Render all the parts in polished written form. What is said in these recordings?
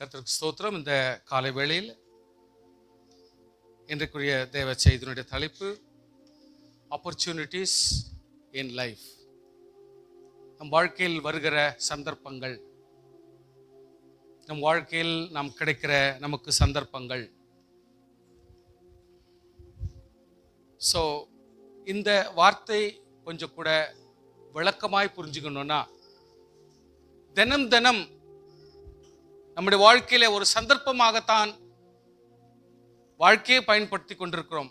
கர்த்தருக்கு ஸ்தோத்திரம். இந்த காலை வேளையில் இன்றைக்குரிய தேவ செய்தியினுடைய தலைப்பு ஆப்பர்ச்சுனிட்டிஸ் இன் லைஃப். நம் வாழ்க்கையில் வருகிற சந்தர்ப்பங்கள், நம் வாழ்க்கையில் நாம் கிடைக்கிற நமக்கு சந்தர்ப்பங்கள். ஸோ இந்த வார்த்தை கொஞ்சம் கூட விளக்கமாய் புரிஞ்சுக்கணும்னா, தினம் தினம் நம்முடைய வாழ்க்கையில ஒரு சந்தர்ப்பமாகத்தான் வாழ்க்கையை பயன்படுத்தி கொண்டிருக்கிறோம்.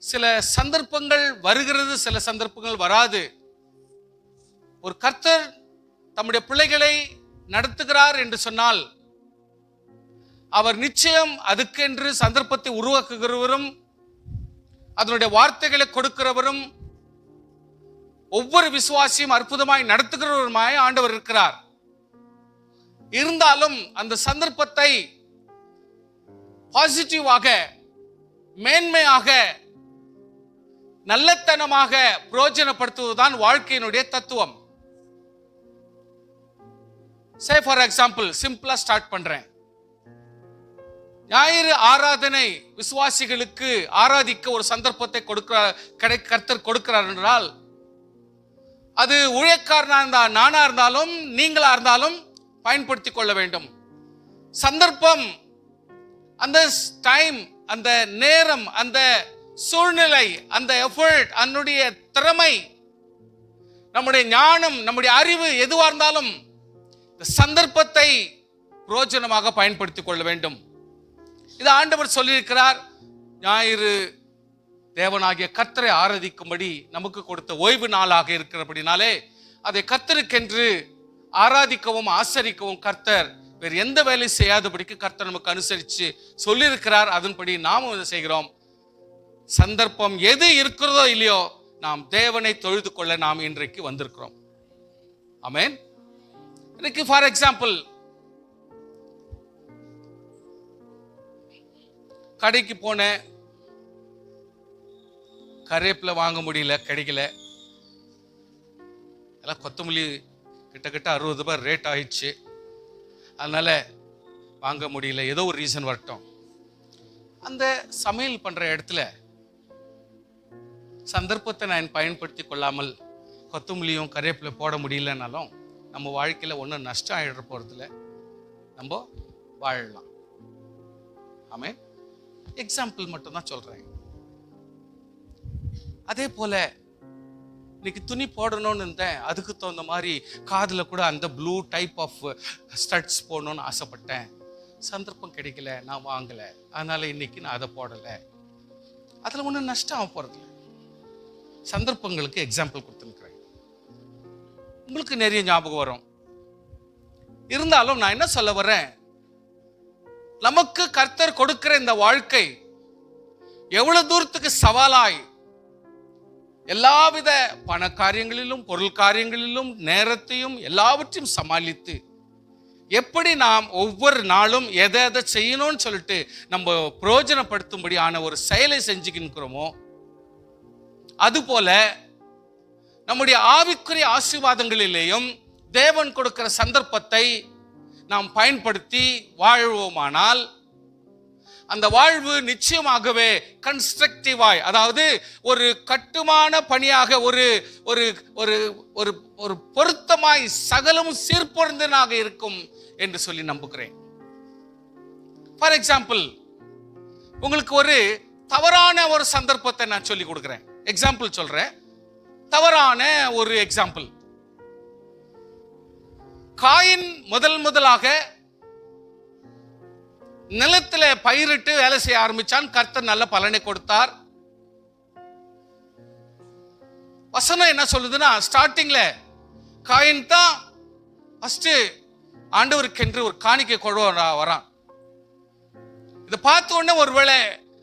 சில சந்தர்ப்பங்கள் வருகிறது, சில சந்தர்ப்பங்கள் வராது. ஒரு கர்த்தர் தம்முடைய பிள்ளைகளை நடத்துகிறார் என்று சொன்னால், அவர் நிச்சயம் அதுக்கென்று சந்தர்ப்பத்தை உருவாக்குகிறவரும் அதனுடைய வார்த்தைகளை கொடுக்கிறவரும் ஒவ்வொரு விசுவாசியும் அற்புதமாய் நடத்துகிறவருமாய் ஆண்டவர் இருக்கிறார். இருந்தாலும் அந்த சந்தர்ப்பத்தை பாசிட்டிவாக, மேன்மையாக, நல்லத்தனமாக பிரயோஜனப்படுத்துவதுதான் வாழ்க்கையினுடைய தத்துவம். சே ஃபார் எக்ஸாம்பிள், சிம்பிளா ஸ்டார்ட் பண்றேன். ஞாயிறு ஆராதனை விசுவாசிகளுக்கு ஆராதிக்க ஒரு சந்தர்ப்பத்தை கர்த்தர் கொடுக்கிறார் என்றால், அது ஊழியக்காரனா இருந்தால், நானா இருந்தாலும் நீங்களா இருந்தாலும் பயன்படுத்தி கொள்ள வேண்டும். சந்தர்ப்பம், அந்த டைம், அந்த நேரம், அந்த சூழ்நிலை, அந்த எஃபர்ட், அதனுடைய திறமை, நம்முடைய ஞானம், நம்முடைய அறிவு எதுவாக இருந்தாலும் இந்த சந்தர்ப்பத்தை பிரயோஜனமாக பயன்படுத்திக் கொள்ள வேண்டும். இது ஆண்டவர் சொல்லியிருக்கிறார். ஞாயிறு தேவனாகிய கர்த்தரை ஆராதிக்கும்படி நமக்கு கொடுத்த ஓய்வு நாளாக இருக்கிறபடினாலே அதை கர்த்தருக்கென்று ஆராதிக்கவும் ஆசரிக்கவும் கர்த்தர் வேறு எந்த வேலை செய்யாதபடிக்கு கர்த்தர் நமக்கு அனுசரித்து சொல்லியிருக்கிறார். அதன்படி நாமும் இதை செய்கிறோம். சந்தர்ப்பம் எது இருக்கிறதோ இல்லையோ, நாம் தேவனை தொழுது கொள்ள நாம் இன்றைக்கு வந்திருக்கிறோம். ஆமென். இன்னைக்கு ஃபார் எக்ஸாம்பிள், கடைக்கு போனேன், கருவேப்பிலை வாங்க முடியல, கிடைக்கல. எல்லாம் கொத்தமல்லி கிட்டத்தட்ட 60 ரூபாய் ரேட் ஆயிடுச்சு, அதனால வாங்க முடியல. ஏதோ ஒரு ரீசன் வரட்டும். அந்த சமையல் பண்ற இடத்துல சந்தர்ப்பத்தை நான் பயன்படுத்தி கொள்ளாமல் கொத்தமல்லியும் கருவேப்பிலை போட முடியலனாலும் நம்ம வாழ்க்கையில ஒன்றும் நஷ்டம் ஆயிட போறதில்ல, நம்ம வாழலாம். ஆமென். எக்ஸாம்பிள் மட்டும்தான் சொல்றேன். அதே போல இன்னைக்கு துணி போடணும்னு இருந்தேன், அதுக்கு தகுந்த மாதிரி காதுல கூட அந்த ப்ளூ டைப் ஆஃப் ஸ்டட்ஸ் போடணும்னு ஆசைப்பட்டேன். சந்தர்ப்பம் கிடைக்கல, நான் வாங்கல, அதனால இன்னைக்கு நான் அதை போடலை. அதுல ஒன்றும் நஷ்டம் ஆக போறது. சந்தர்ப்பங்களுக்கு எக்ஸாம்பிள் கொடுத்துருக்கிறேன். உங்களுக்கு நிறைய ஞாபகம் வரும். இருந்தாலும் நான் என்ன சொல்ல வர்றேன், நமக்கு கர்த்தர் கொடுக்கிற இந்த வாழ்க்கை எவ்வளவு தூரத்துக்கு சவாலாய் எல்லாவித பண காரியங்களிலும் பொருள் காரியங்களிலும் நேரத்தையும் எல்லாவற்றையும் சமாளித்து எப்படி நாம் ஒவ்வொரு நாளும் எதை எதை செய்யணும்னு சொல்லிட்டு நம்ம பிரயோஜனப்படுத்தும்படியான ஒரு செயலை செஞ்சுக்கிறோமோ, அதுபோல நம்முடைய ஆவிக்குரிய ஆசீர்வாதங்களிலேயும் தேவன் கொடுக்கிற சந்தர்ப்பத்தை நாம் பயன்படுத்தி வாழ்வோமானால் அந்த வாழ்வு நிச்சயமாகவே கன்ஸ்ட்ரக்டிவாய், அதாவது ஒரு கட்டுமான பணியாக, ஒரு ஒரு ஒரு ஒரு ஒரு பொருத்தமாய் சகலமும் சீர்பொருந்தனாக இருக்கும் என்று சொல்லி நம்புகிறேன். ஃபார் எக்ஸாம்பிள், உங்களுக்கு ஒரு தவறான ஒரு சந்தர்ப்பத்தை நான் சொல்லி கொடுக்கிறேன். எக்ஸாம்பிள் சொல்றேன். தவறான ஒரு எக்ஸாம்பிள். காயின் முதலாக நிலத்துல பயிரிட்டு வேலை செய்ய ஆரம்பிச்சான். கர்த்தர் நல்ல பலனை கொடுத்தார். வசனம் என்ன சொல்லுதுன்னா, ஸ்டார்டிங்ல காயின் தான் ஃபர்ஸ்ட் ஆண்டவருக்கென்று ஒரு காணிக்கை கொண்டு வரான். இதை பார்த்த உடனே ஒருவேளை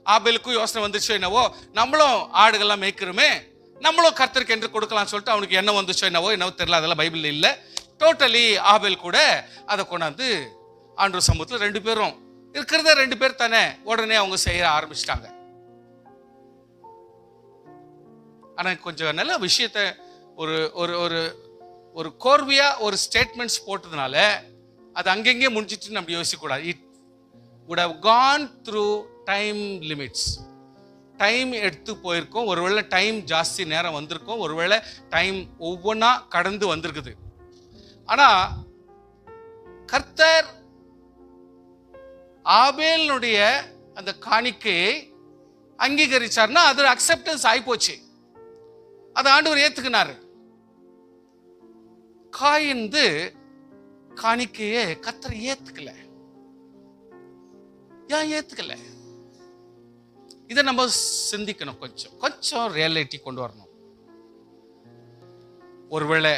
ஆபேலுக்கும் யோசனை வந்துச்சோ என்னவோ, நம்மளும் ஆடுகள்லாம் மேய்க்கிறோமே, நம்மளும் கர்த்தருக்கு என்று கொடுக்கலாம் சொல்லிட்டு அவனுக்கு என்ன வந்துச்சோ என்னவோ தெரியல, அதெல்லாம் பைபிள் இல்லை. டோட்டலி ஆபேல் கூட அதை கொண்டாந்து ஆண்டவர் சமூகத்தில் 2 பேரும் இருக்கிறத 2 பேர் தானே, உடனே அவங்க செய்ய ஆரம்பிச்சிட்டாங்க. ஆனா கொஞ்சம் நல்ல விஷயத்த ஒரு ஒரு ஒரு கோர்வையா ஒரு ஸ்டேட்மெண்ட்ஸ் போட்டதுனால அது அங்கங்கே முடிஞ்சிட்டு நம்ம யோசிக்கக்கூடாது. It would have gone through time limits. Time எடுத்து போயிருக்கோம். ஒருவேளை டைம் ஜாஸ்தி நேரம் வந்திருக்கும், ஒருவேளை டைம் ஒவ்வொன்றா கடந்து வந்திருக்குது. ஆனா கர்த்தர் ஆபேலுடைய அந்த காணிக்கையை அங்கீகரிச்சார்னா அது அக்செப்டன்ஸ் ஆயிப்போச்சு. அது ஆண்டவர் ஏத்துக்கினாரு. காயின்து காணிக்கையே கர்த்தர் ஏத்துக்கல. ஏன் ஏத்துக்கல? இதை நம்ம சிந்திக்கணும். கொஞ்சம் ரியாலிட்டி கொண்டு வரணும். ஒருவேளை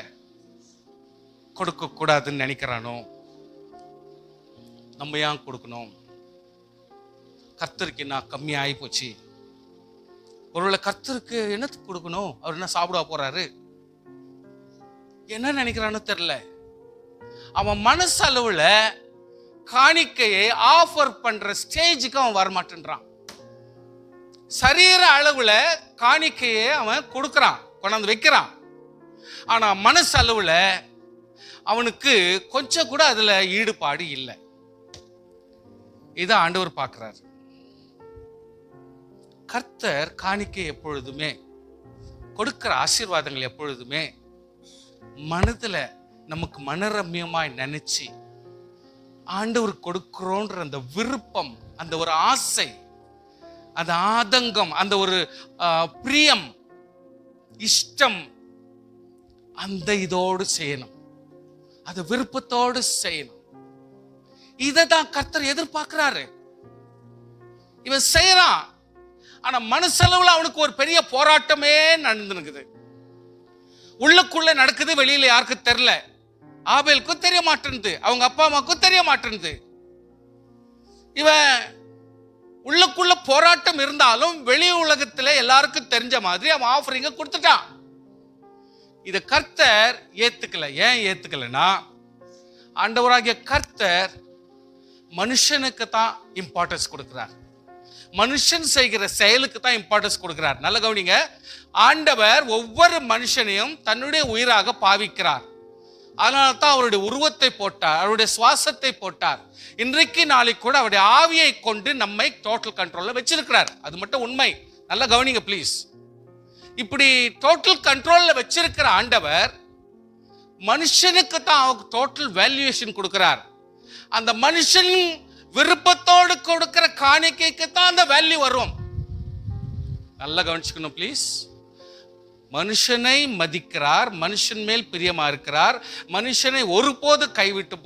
கொடுக்க கூடாதுன்னு நினைக்கிறானோ, நம்ம ஏன் கொடுக்கணும்? கர்த்தருக்கு என்ன கம்மி ஆகி போச்சு? ஒருவேளை கர்த்தருக்கு என்னத்துக்கு கொடுக்கணும்? அவர் என்ன சாப்பிட போறாரு? என்ன நினைக்கிறான்னு தெரியல. அவன் மனசளவுல காணிக்கையை ஆஃபர் பண்ற ஸ்டேஜுக்கு அவன் வரமாட்டேன்றான். சரீர அளவுல காணிக்கையை அவன் கொடுக்கறான், கொண்டாந்து வைக்கிறான். ஆனா மனசு அளவுல அவனுக்கு கொஞ்சம் கூட அதுல ஈடுபாடு இல்லை. இதை ஆண்டவர் பார்க்கிறார். கர்த்தர் காணிக்கை எப்பொழுதுமே, கொடுக்கிற ஆசீர்வாதங்கள் எப்பொழுதுமே மனதுல நமக்கு மனரம்யமாய் நினைச்சு ஆண்டவர் கொடுக்கிறோன்ற அந்த விருப்பம், அந்த ஒரு ஆசை, அந்த ஆதங்கம், அந்த ஒரு பிரியம், இஷ்டம், அந்த இதோடு செய்யணும். அது விருப்பத்தோடு செய்யணும். இதைதான் கர்த்தர் எதிர்பார்க்கிறாரு. இவன் செய்யறான். ஆனா மனசளவுல அவனுக்கு ஒரு பெரிய போராட்டமே நடந்துருக்குது. உள்ளுக்குள்ள நடக்குது, வெளியில யாருக்கு தெரியல. ஆபேலுக்கும் தெரிய மாட்டேன்து, அவங்க அப்பா அம்மாவுக்கும் தெரிய மாட்டேன்து. இவன் உள்ளுக்குள்ள போராட்டம் இருந்தாலும் வெளி உலகத்துல எல்லாருக்கும் தெரிஞ்ச மாதிரி அவன் ஆஃபரிங்க கொடுத்துட்டான். இத கர்த்தர் ஏத்துக்கல. ஏன் ஏத்துக்கலனா, ஆண்டவராகிய கர்த்தர் மனுஷனுக்கு தான் இம்பார்ட்டன்ஸ் கொடுக்கிறார். மனுஷன் செய்கிற செயலுக்கு தான் இம்பார்ட்டன்ஸ் கொடுக்கிறார். நல்ல கவனிங்க. ஆண்டவர் ஒவ்வொரு மனுஷனையும் தன்னுடைய உயிராக பாவிக்கிறார். அதனால தான் அவருடைய உருவத்தை போட்டார், அவருடைய சுவாசத்தை போட்டார். இன்றைக்கு நாளைக்கு கூட அவருடைய ஆவியை கொண்டு நம்மை டோட்டல் கண்ட்ரோல்ல வச்சிருக்கிறார். அது மட்டும் உண்மை. நல்லா கவனிங்க ப்ளீஸ். இப்படி டோட்டல் கண்ட்ரோல்ல வச்சிருக்கிற ஆண்டவர் மனுஷனுக்கு தான் டோட்டல் வேல்யூவேஷன் கொடுக்கிறார். அந்த மனுஷன் விருப்பத்தோடு கொடுக்கிற காணிக்கைக்கு தான் அந்த வேல்யூ வரும். நல்லா கவனிச்சுக்கணும் ப்ளீஸ். மனுஷனை மதிக்கிறார், மனுஷன் மேல் பிரியமா இருக்கிறார். மனுஷனை ஒருபோது கைவிட்டு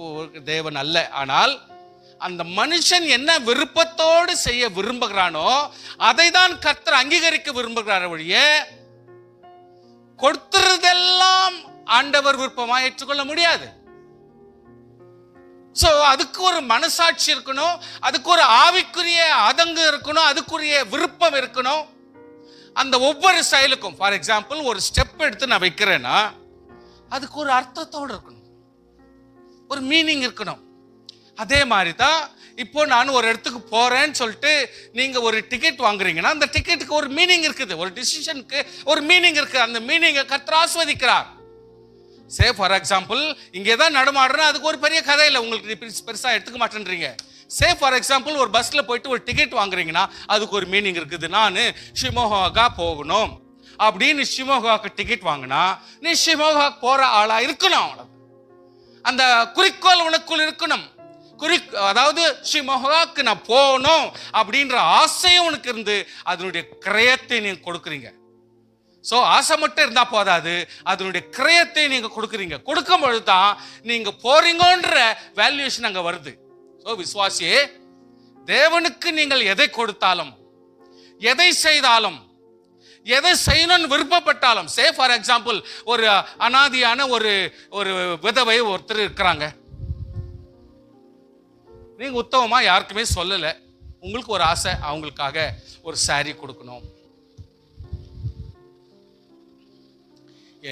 தேவன் அல்ல. ஆனால் அந்த மனுஷன் என்ன விருப்பத்தோடு செய்ய விரும்புகிறானோ அதை தான் கர்த்தர் அங்கீகரிக்க விரும்புகிறார். வழிய கொடுத்துறதெல்லாம் ஆண்டவர் விருப்பமா ஏற்றுக்கொள்ள முடியாது. சோ அதுக்கு ஒரு மனசாட்சி இருக்கணும், அதுக்கு ஒரு ஆவிக்குரிய ஆதங்கம் இருக்கணும், அதுக்குரிய விருப்பம் இருக்கணும். அந்த ஒவ்வொரு செயலுக்கும், ஃபார் எக்ஸாம்பிள் ஒரு ஸ்டெப் எடுத்து நான் வைக்கிறேன்னா அதுக்கு ஒரு அர்த்தத்தோடு இருக்கணும், ஒரு மீனிங் இருக்கணும். அதே மாதிரி தான் இப்போ நான் ஒரு இடத்துக்கு போறேன்னு சொல்லிட்டு நீங்க ஒரு டிக்கெட் வாங்குறீங்கன்னா அந்த டிக்கெட்டுக்கு ஒரு மீனிங் இருக்குது, ஒரு டிசிஷனுக்கு ஒரு மீனிங் இருக்கு. அந்த மீனிங்கை கர்த்தர் ஆஸ்வதிக்கிறார். சே ஃபார் எக்ஸாம்பிள் இங்கே தான் நடமாடுறேன், அதுக்கு ஒரு பெரிய கதை இல்லை, உங்களுக்கு பெருசா எடுத்துக்க மாட்டேன்றீங்க. சே ஃபார் எக்ஸாம்பிள் ஒரு பஸ்ல போயிட்டு ஒரு டிக்கெட் வாங்குறீங்கன்னா அதுக்கு ஒரு மீனிங் இருக்குது. நான் ஷிமோகா போகணும் அப்படின்னு ஷிமோகாக்கு டிக்கெட் வாங்கினா நீ ஷிமோகா போற ஆளா இருக்கணும். அந்த குறிக்கோள் உனக்குள் இருக்கணும். அதாவது ஷிமோகாக்கு நான் போகணும் அப்படின்ற ஆசையும் உனக்கு இருந்து அதனுடைய கிரயத்தை நீங்க கொடுக்குறீங்க. சோ ஆசை மட்டும் இருந்தா போதாது, அதனுடைய கிரயத்தை நீங்க கொடுக்குறீங்க. கொடுக்கும் பொழுதுதான் நீங்க போறீங்கன்ற வேல்யூவேஷன் அங்க வருது. சோ விசுவாசியே, தேவனுக்கு நீங்கள் எதை கொடுத்தாலும், எதை செய்தாலும், எதை செய்யணும்னு விருப்பப்பட்டாலும், சே ஃபார் எக்ஸாம்பிள் ஒரு அனாதியான ஒரு விதவை ஒருத்தர் இருக்கிறாங்க, நீங்க உத்தமமா யாருக்குமே சொல்லல, உங்களுக்கு ஒரு ஆசை அவங்களுக்காக ஒரு சாரி கொடுக்கணும்,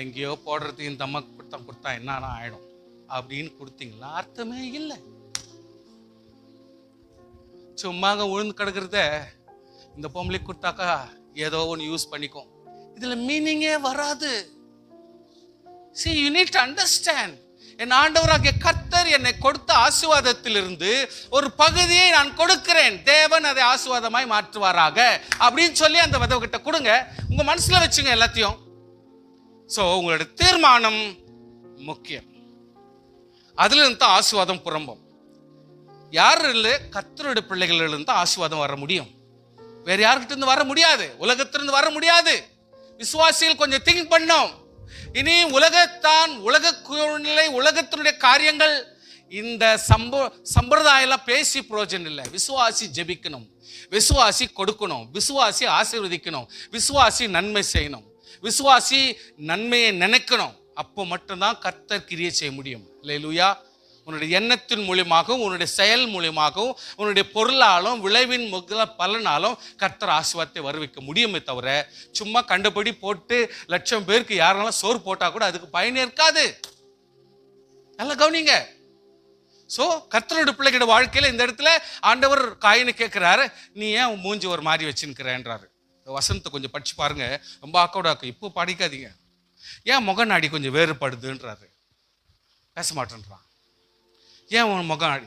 எங்கேயோ போடுறதுக்கு இந்த அம்மா கொடுத்தா என்னன்னா ஆயிடும் அப்படின்னு கொடுத்தீங்களா? அர்த்தமே இல்லை. சும்மாங்க உழுந்து கிடக்கிறத இந்த பொம்பளை கொடுத்தாக்கா ஏதோ ஒன்று யூஸ் பண்ணிக்கும், இதுல மீனிங்கே வராது. See, you need to understand. என் ஆண்டவராகிய கர்த்தர் என்னை கொடுத்த ஆசீர்வாதத்திலிருந்து ஒரு பகுதியை நான் கொடுக்கிறேன், தேவன் அதை ஆசீர்வாதமாய் மாற்றுவாராக அப்படின்னு சொல்லி அந்த விதவை கிட்ட கொடுங்க. உங்க மனசுல வச்சுங்க எல்லாத்தையும். சோ உங்களுடைய தீர்மானம் முக்கியம். அதுல இருந்து தான் ஆசீர்வாதம் புறம்பும். யாரு இல்லை, கர்த்தருடைய பிள்ளைகள் இருந்து ஆசீர்வாதம் வர முடியும். வேற யாருக்கிட்ட இருந்து வர முடியாது, உலகத்திலிருந்து வர முடியாது. விசுவாசிகள் கொஞ்சம் திங்க் பண்ணோம். இனி உலகத்தான், உலக சூழ்நிலை, உலகத்தினுடைய காரியங்கள், இந்த சம்பிரதாயம் பேசி பிரயோஜனம் இல்லை. விசுவாசி ஜெபிக்கணும், விசுவாசி கொடுக்கணும், விசுவாசி ஆசீர்வதிக்கணும், விசுவாசி நன்மை செய்யணும், விசுவாசி நன்மையை நினைக்கணும். அப்போ மட்டும்தான் கர்த்தர் கிரியை செய்ய முடியும். அல்லேலூயா. உன்னுடைய எண்ணத்தின் மூலியமாகவும், உன்னுடைய செயல் மூலியமாகவும், உன்னுடைய பொருளாலும், விளைவின் பலனாலும் கர்த்தர் ஆசீர்வாதத்தை வருவிக்க முடியுமே தவிர, சும்மா கண்டபடி போட்டு லட்சம் பேருக்கு யாரெல்லாம் சோறு போட்டா கூட அதுக்கு பயனே இருக்காது. நல்லா கவனிங்க. சோ கர்த்தருடைய பிள்ளைகளோட வாழ்க்கையில இந்த இடத்துல ஆண்டவர் காயின்னு கேட்கிறாரு, நீ ஏன் மூஞ்சி ஒரு மாதிரி வச்சுன்னுக்கிறேன்றாரு. வசனத்தை கொஞ்சம் படிச்சு பாருங்க, ரொம்ப ஆக்கோட ஆக்கும். இப்போ படிக்காதீங்க. ஏன் முகநாடி கொஞ்சம் வேறுபடுதுன்றாரு. பேச மாட்டேன்றான். ஏன் உன் முகநாடி?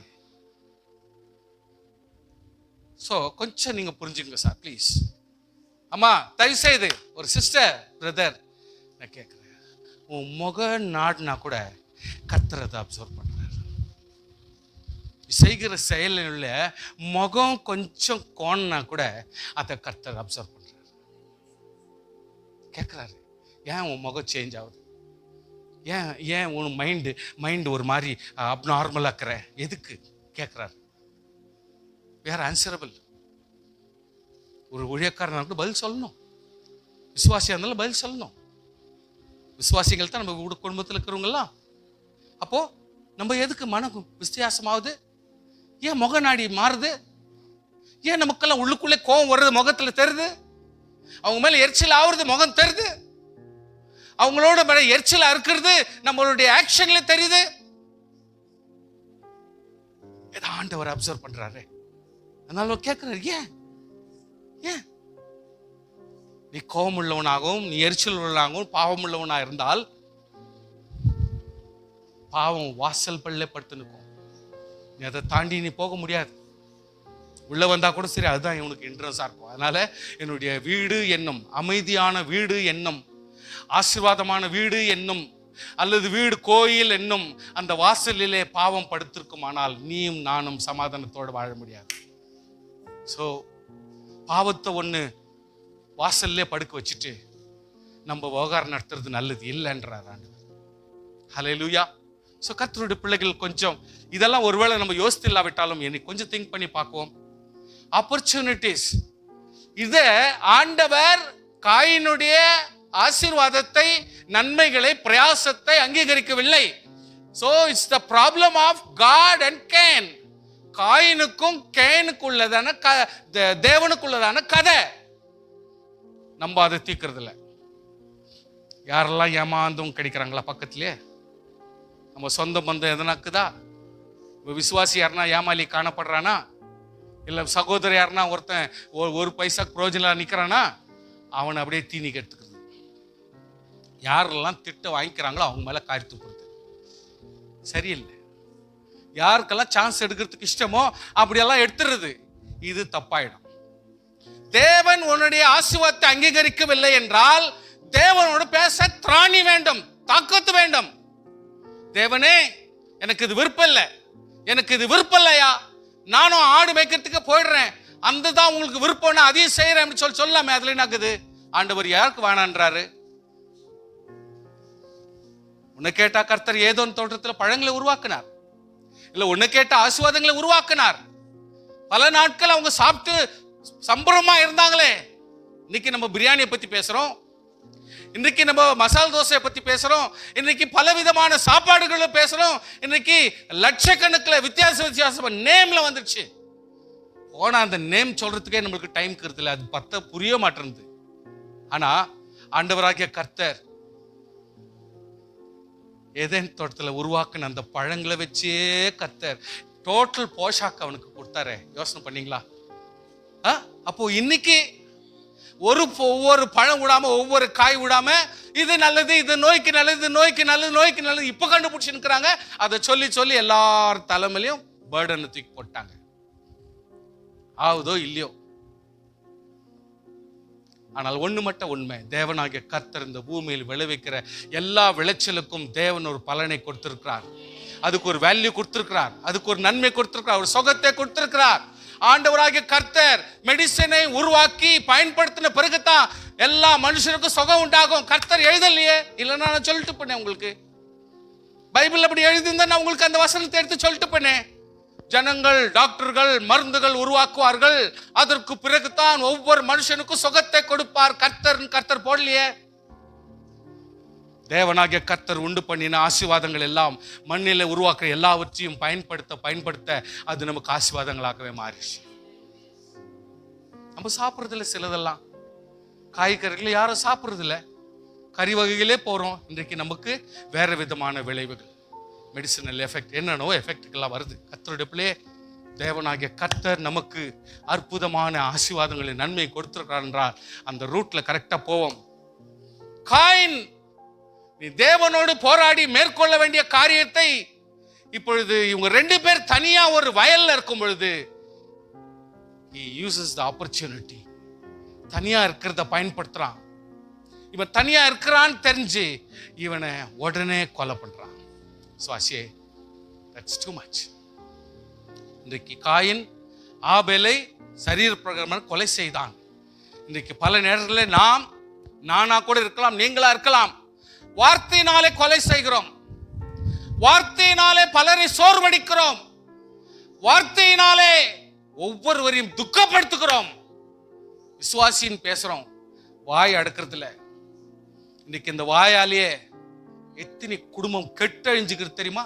ஸோ கொஞ்சம் நீங்க புரிஞ்சுங்க சார் ப்ளீஸ். அம்மா தயவு செய்து, ஒரு சிஸ்டர், பிரதர், நான் கேட்குறேன், உன் முக நாடுனா கூட கர்த்தர் அதை அப்சர்வ் பண்றாரு. செய்கிற செயலில் முகம் கொஞ்சம் கோணனா கூட அதை கர்த்தர் அப்சர்வ் பண்றாரு. கேட்குறாரு, ஏன் உன் முகம் சேஞ்ச் ஆகுது? ஏன் உன் மைண்டு ஒரு மாதிரி அப்நார்மலாக்குற? எதுக்கு கேட்குறாரு. வேற ஆன்சரபிள். ஒரு ஊழியக்காரனுக்கு பதில் சொல்லணும், விசுவாசியாக இருந்தாலும் பதில் சொல்லணும். விசுவாசிகள் தான் நம்ம குடும்பத்தில் இருக்கிறவங்கலாம். அப்போ நம்ம எதுக்கு மனம் வித்தியாசமாகுது? ஏன் முக நாடி மாறுது? ஏன் நமக்கெல்லாம் உள்ளுக்குள்ளே கோபம் வருது, முகத்தில் தெரியுது? அவங்க மேல எரிச்சல் ஆகுறது முகம் தெரியுது. அவங்களோட மேல எரிச்சலா இருக்கிறது நம்மளுடைய ஆக்ஷன்ல தெரியுது. இதை ஆண்டவர் அப்சர்வ் பண்றாரு. அதனால கேட்கிறாரு, ஏன் நீ கோபம் உள்ளவனாகவும், நீ எரிச்சல் உள்ளவனாகவும், பாவம் உள்ளவனா இருந்தால் பாவம் வாசல் பல்ல படுத்து நிற்கும். நீ அதை தாண்டி நீ போக முடியாது. உள்ள வந்தா கூட சரி, அதுதான் இவனுக்கு இன்ட்ரெஸ்டா இருக்கும். அதனால என்னுடைய வீடு என்னும் அமைதியான வீடு என்னும், ஆசீர்வாதமான வீடு என்னும், அல்லது வீடு கோயில் என்னும் அந்த வாசலிலே பாவம் படுத்திருக்குமானால் நீயும் நானும் சமாதானத்தோடு வாழ முடியாது. ஸோ பாவத்தை ஒன்று வாசல்லே படுக்க வச்சுட்டு நம்ம விவகாரம் நடத்துறது நல்லது இல்லைன்றார் ஆண்டவர். ஹல்லேலூயா. ஸோ கர்த்தருடைய பிள்ளைகள் கொஞ்சம் இதெல்லாம் ஒருவேளை நம்ம யோசித்து இல்லாவிட்டாலும் என்னை கொஞ்சம் திங்க் பண்ணி பார்க்குவோம். ஆப்பர்ச்சுனிட்டிஸ், இதை ஆண்டவர் காயினுடைய ஆசீர்வாதத்தை, நன்மைகளை, பிரயாசத்தை அங்கீகரிக்கவில்லை. So it's the problem of God and Cain. காயினுக்கும் கேனுக்குள்ளதான தேவனுக்குள்ளதான கதை. நம்ம அதை தீர்க்கிறது இல்லை. யாரெல்லாம் ஏமாந்தும் கிடைக்கிறாங்களா பக்கத்திலே? நம்ம சொந்த பந்தம் எதனாக்குதா? விசுவாசி யாருன்னா ஏமாலி காணப்படுறானா? இல்லை சகோதரர் யாருன்னா ஒருத்தன் ஒரு பைசாக்கு பிரயோஜனம் நிற்கிறானா? அவனை அப்படியே தீனி கெடுத்துக்கிறது. யாரெல்லாம் திட்ட வாங்கிக்கிறாங்களோ அவங்க மேல காரித்து போடுது. சரியில்லை. யாருக்கெல்லாம் சான்ஸ் எடுக்கிறதுக்கு இஷ்டமோ அப்படியெல்லாம் எடுத்துறது. இது தப்பாயிடும். தேவன் உன்னுடைய ஆசீர்வாதத்தை அங்கீகரிக்கவில்லை என்றால் தேவனோடு பேச திராணி வேண்டும், தாக்கத்து வேண்டும். தேவனே, எனக்கு இது விருப்பம் இல்லை, எனக்கு இது விருப்பம் இல்லையா, நானும் ஆடு மேய்க்கிறதுக்கு போயிடுறேன், அந்த தான் உங்களுக்கு விருப்பம்னா அதையும் செய்யறேன் அப்படின்னு சொல்லாமே. அதுல என்னாக்குது? ஆண்டவர் யாருக்கு வேணான்றாரு? உன்னை கேட்டா கர்த்தர் ஏதோன் தோட்டத்தில் பழங்களை உருவாக்கினார், இல்ல உன்னை கேட்ட ஆசீர்வாதங்களை உருவாக்கினார். பல நாட்கள் அவங்க சாப்பிட்டு சம்பரமா இருந்தாங்களே. இன்னைக்கு நம்ம பிரியாணியை பத்தி பேசுறோம், இன்னைக்கு நம்ம மசால் தோசையை பத்தி பேசுறோம், இன்னைக்கு பல விதமான சாப்பாடுகளை பேசுறோம், இன்னைக்கு லட்சக்கணக்கில் வித்தியாசமா நேம்ல வந்துருச்சு. போனா அந்த நேம் சொல்றதுக்கே நம்மளுக்கு டைம் இருக்குதுல்ல, அது பத்த புரிய மாட்டேங்குது. ஆனா ஆண்டவராகிய கர்த்தர் ஏதேன் தோட்டத்தில் உருவாக்குன அந்த பழங்களை வச்சே கர்த்தர் டோட்டல் போஷாக்கு அவனுக்கு கொடுத்தாரு. யோசனை பண்ணீங்களா? அப்போ இன்னைக்கு ஒவ்வொரு பழம் விடாம, ஒவ்வொரு காய் விடாம, இது நல்லது, இது நோய்க்கு நல்லது, நோய்க்கு நல்லது, நோய்க்கு நல்லது இப்ப கண்டுபிடிச்சு நிற்கிறாங்க. அதை சொல்லி சொல்லி எல்லார் தலைமையிலையும் பேர்டனை தூக்கி போட்டாங்க. ஆகுதோ இல்லையோ, ஆனால் ஒண்ணு மட்டும் உண்மை, தேவனாகிய கர்த்தர் இந்த பூமியில் விளைவிக்கிற எல்லா விளைச்சலுக்கும் தேவன் ஒரு பலனை கொடுத்திருக்கிறார். அதுக்கு ஒரு வேல்யூ கொடுத்திருக்கிறார், அதுக்கு ஒரு நன்மை கொடுத்திருக்கிறார், ஒரு சுகத்தை கொடுத்திருக்கிறார். ஆண்டவராகிய கர்த்தர் மெடிசனை உருவாக்கி பயன்படுத்தின பிறகுதான் எல்லா மனுஷனுக்கும் சுகம் உண்டாகும். கர்த்தர் எழுதலையே, இல்லைன்னா நான் சொல்லிட்டு போனேன் உங்களுக்கு. பைபிள் அப்படி எழுதியிருந்தா நான் உங்களுக்கு அந்த வசனத்தை எடுத்து சொல்லிட்டு போனேன். ஜனங்கள், டாக்டர்கள் மருந்துகள் உருவாக்குவார்கள், அதற்கு பிறகுதான் ஒவ்வொரு மனுஷனுக்கும் சுகத்தை கொடுப்பார். கர்த்தர் போடலையே. தேவனாகிய கர்த்தர் உண்டு பண்ணின ஆசீர்வாதங்கள் எல்லாம் மண்ணில உருவாக்குற எல்லாவற்றையும் பயன்படுத்த அது நமக்கு ஆசீர்வாதங்களாகவே மாறிச்சு. நம்ம சாப்பிட்றதில்ல, சிலதெல்லாம் காய்கறிகள் யாரும் சாப்பிட்றதில்ல, கறி வகைகளே போறோம். இன்றைக்கு நமக்கு வேற விதமான விளைவுகள், மெடிசினல் எஃபெக்ட், என்னென்னோ எஃபெக்டுகள்லாம் வருது. கர்த்தருடைய பிள்ளையே, தேவனாகிய கர்த்தர் நமக்கு அற்புதமான ஆசீர்வாதங்களின் நன்மை கொடுத்திருக்கிறார் என்றால் அந்த ரூட்ல கரெக்டா போவோம். காயின், நீ தேவனோடு போராடி மேற்கொள்ள வேண்டிய காரியத்தை இப்பொழுது இவங்க 2 பேர் தனியா ஒரு வயல்ல இருக்கும் பொழுது he uses the opportunity. தனியா இருக்கிறத பயன்படுத்துறான். இவன் தனியா இருக்கிறான்னு தெரிஞ்சு இவனை உடனே கொலை பண்றான். சுவாசியே, that's too much. இன்றைக்கு காயின் ஆபேலை சரீர பிரகாரமாக கொலை செய்தான். இன்றைக்கு பல நேரங்களில் நானா கூட இருக்கலாம், நீங்களா இருக்கலாம், வார்த்தையினாலே கொலை செய்கிறோம், வார்த்தையினாலே பலரை சோர்வடிக்கிறோம், வார்த்தையினாலே ஒவ்வொருவரையும் துக்கப்படுத்துகிறோம். விசுவாசின்னு பேசுறோம், வாய் அடக்கிறதுல. இன்னைக்கு இந்த வாயாலேயே எத்தனை குடும்பம் கெட்டழிஞ்சுக்கிறது தெரியுமா?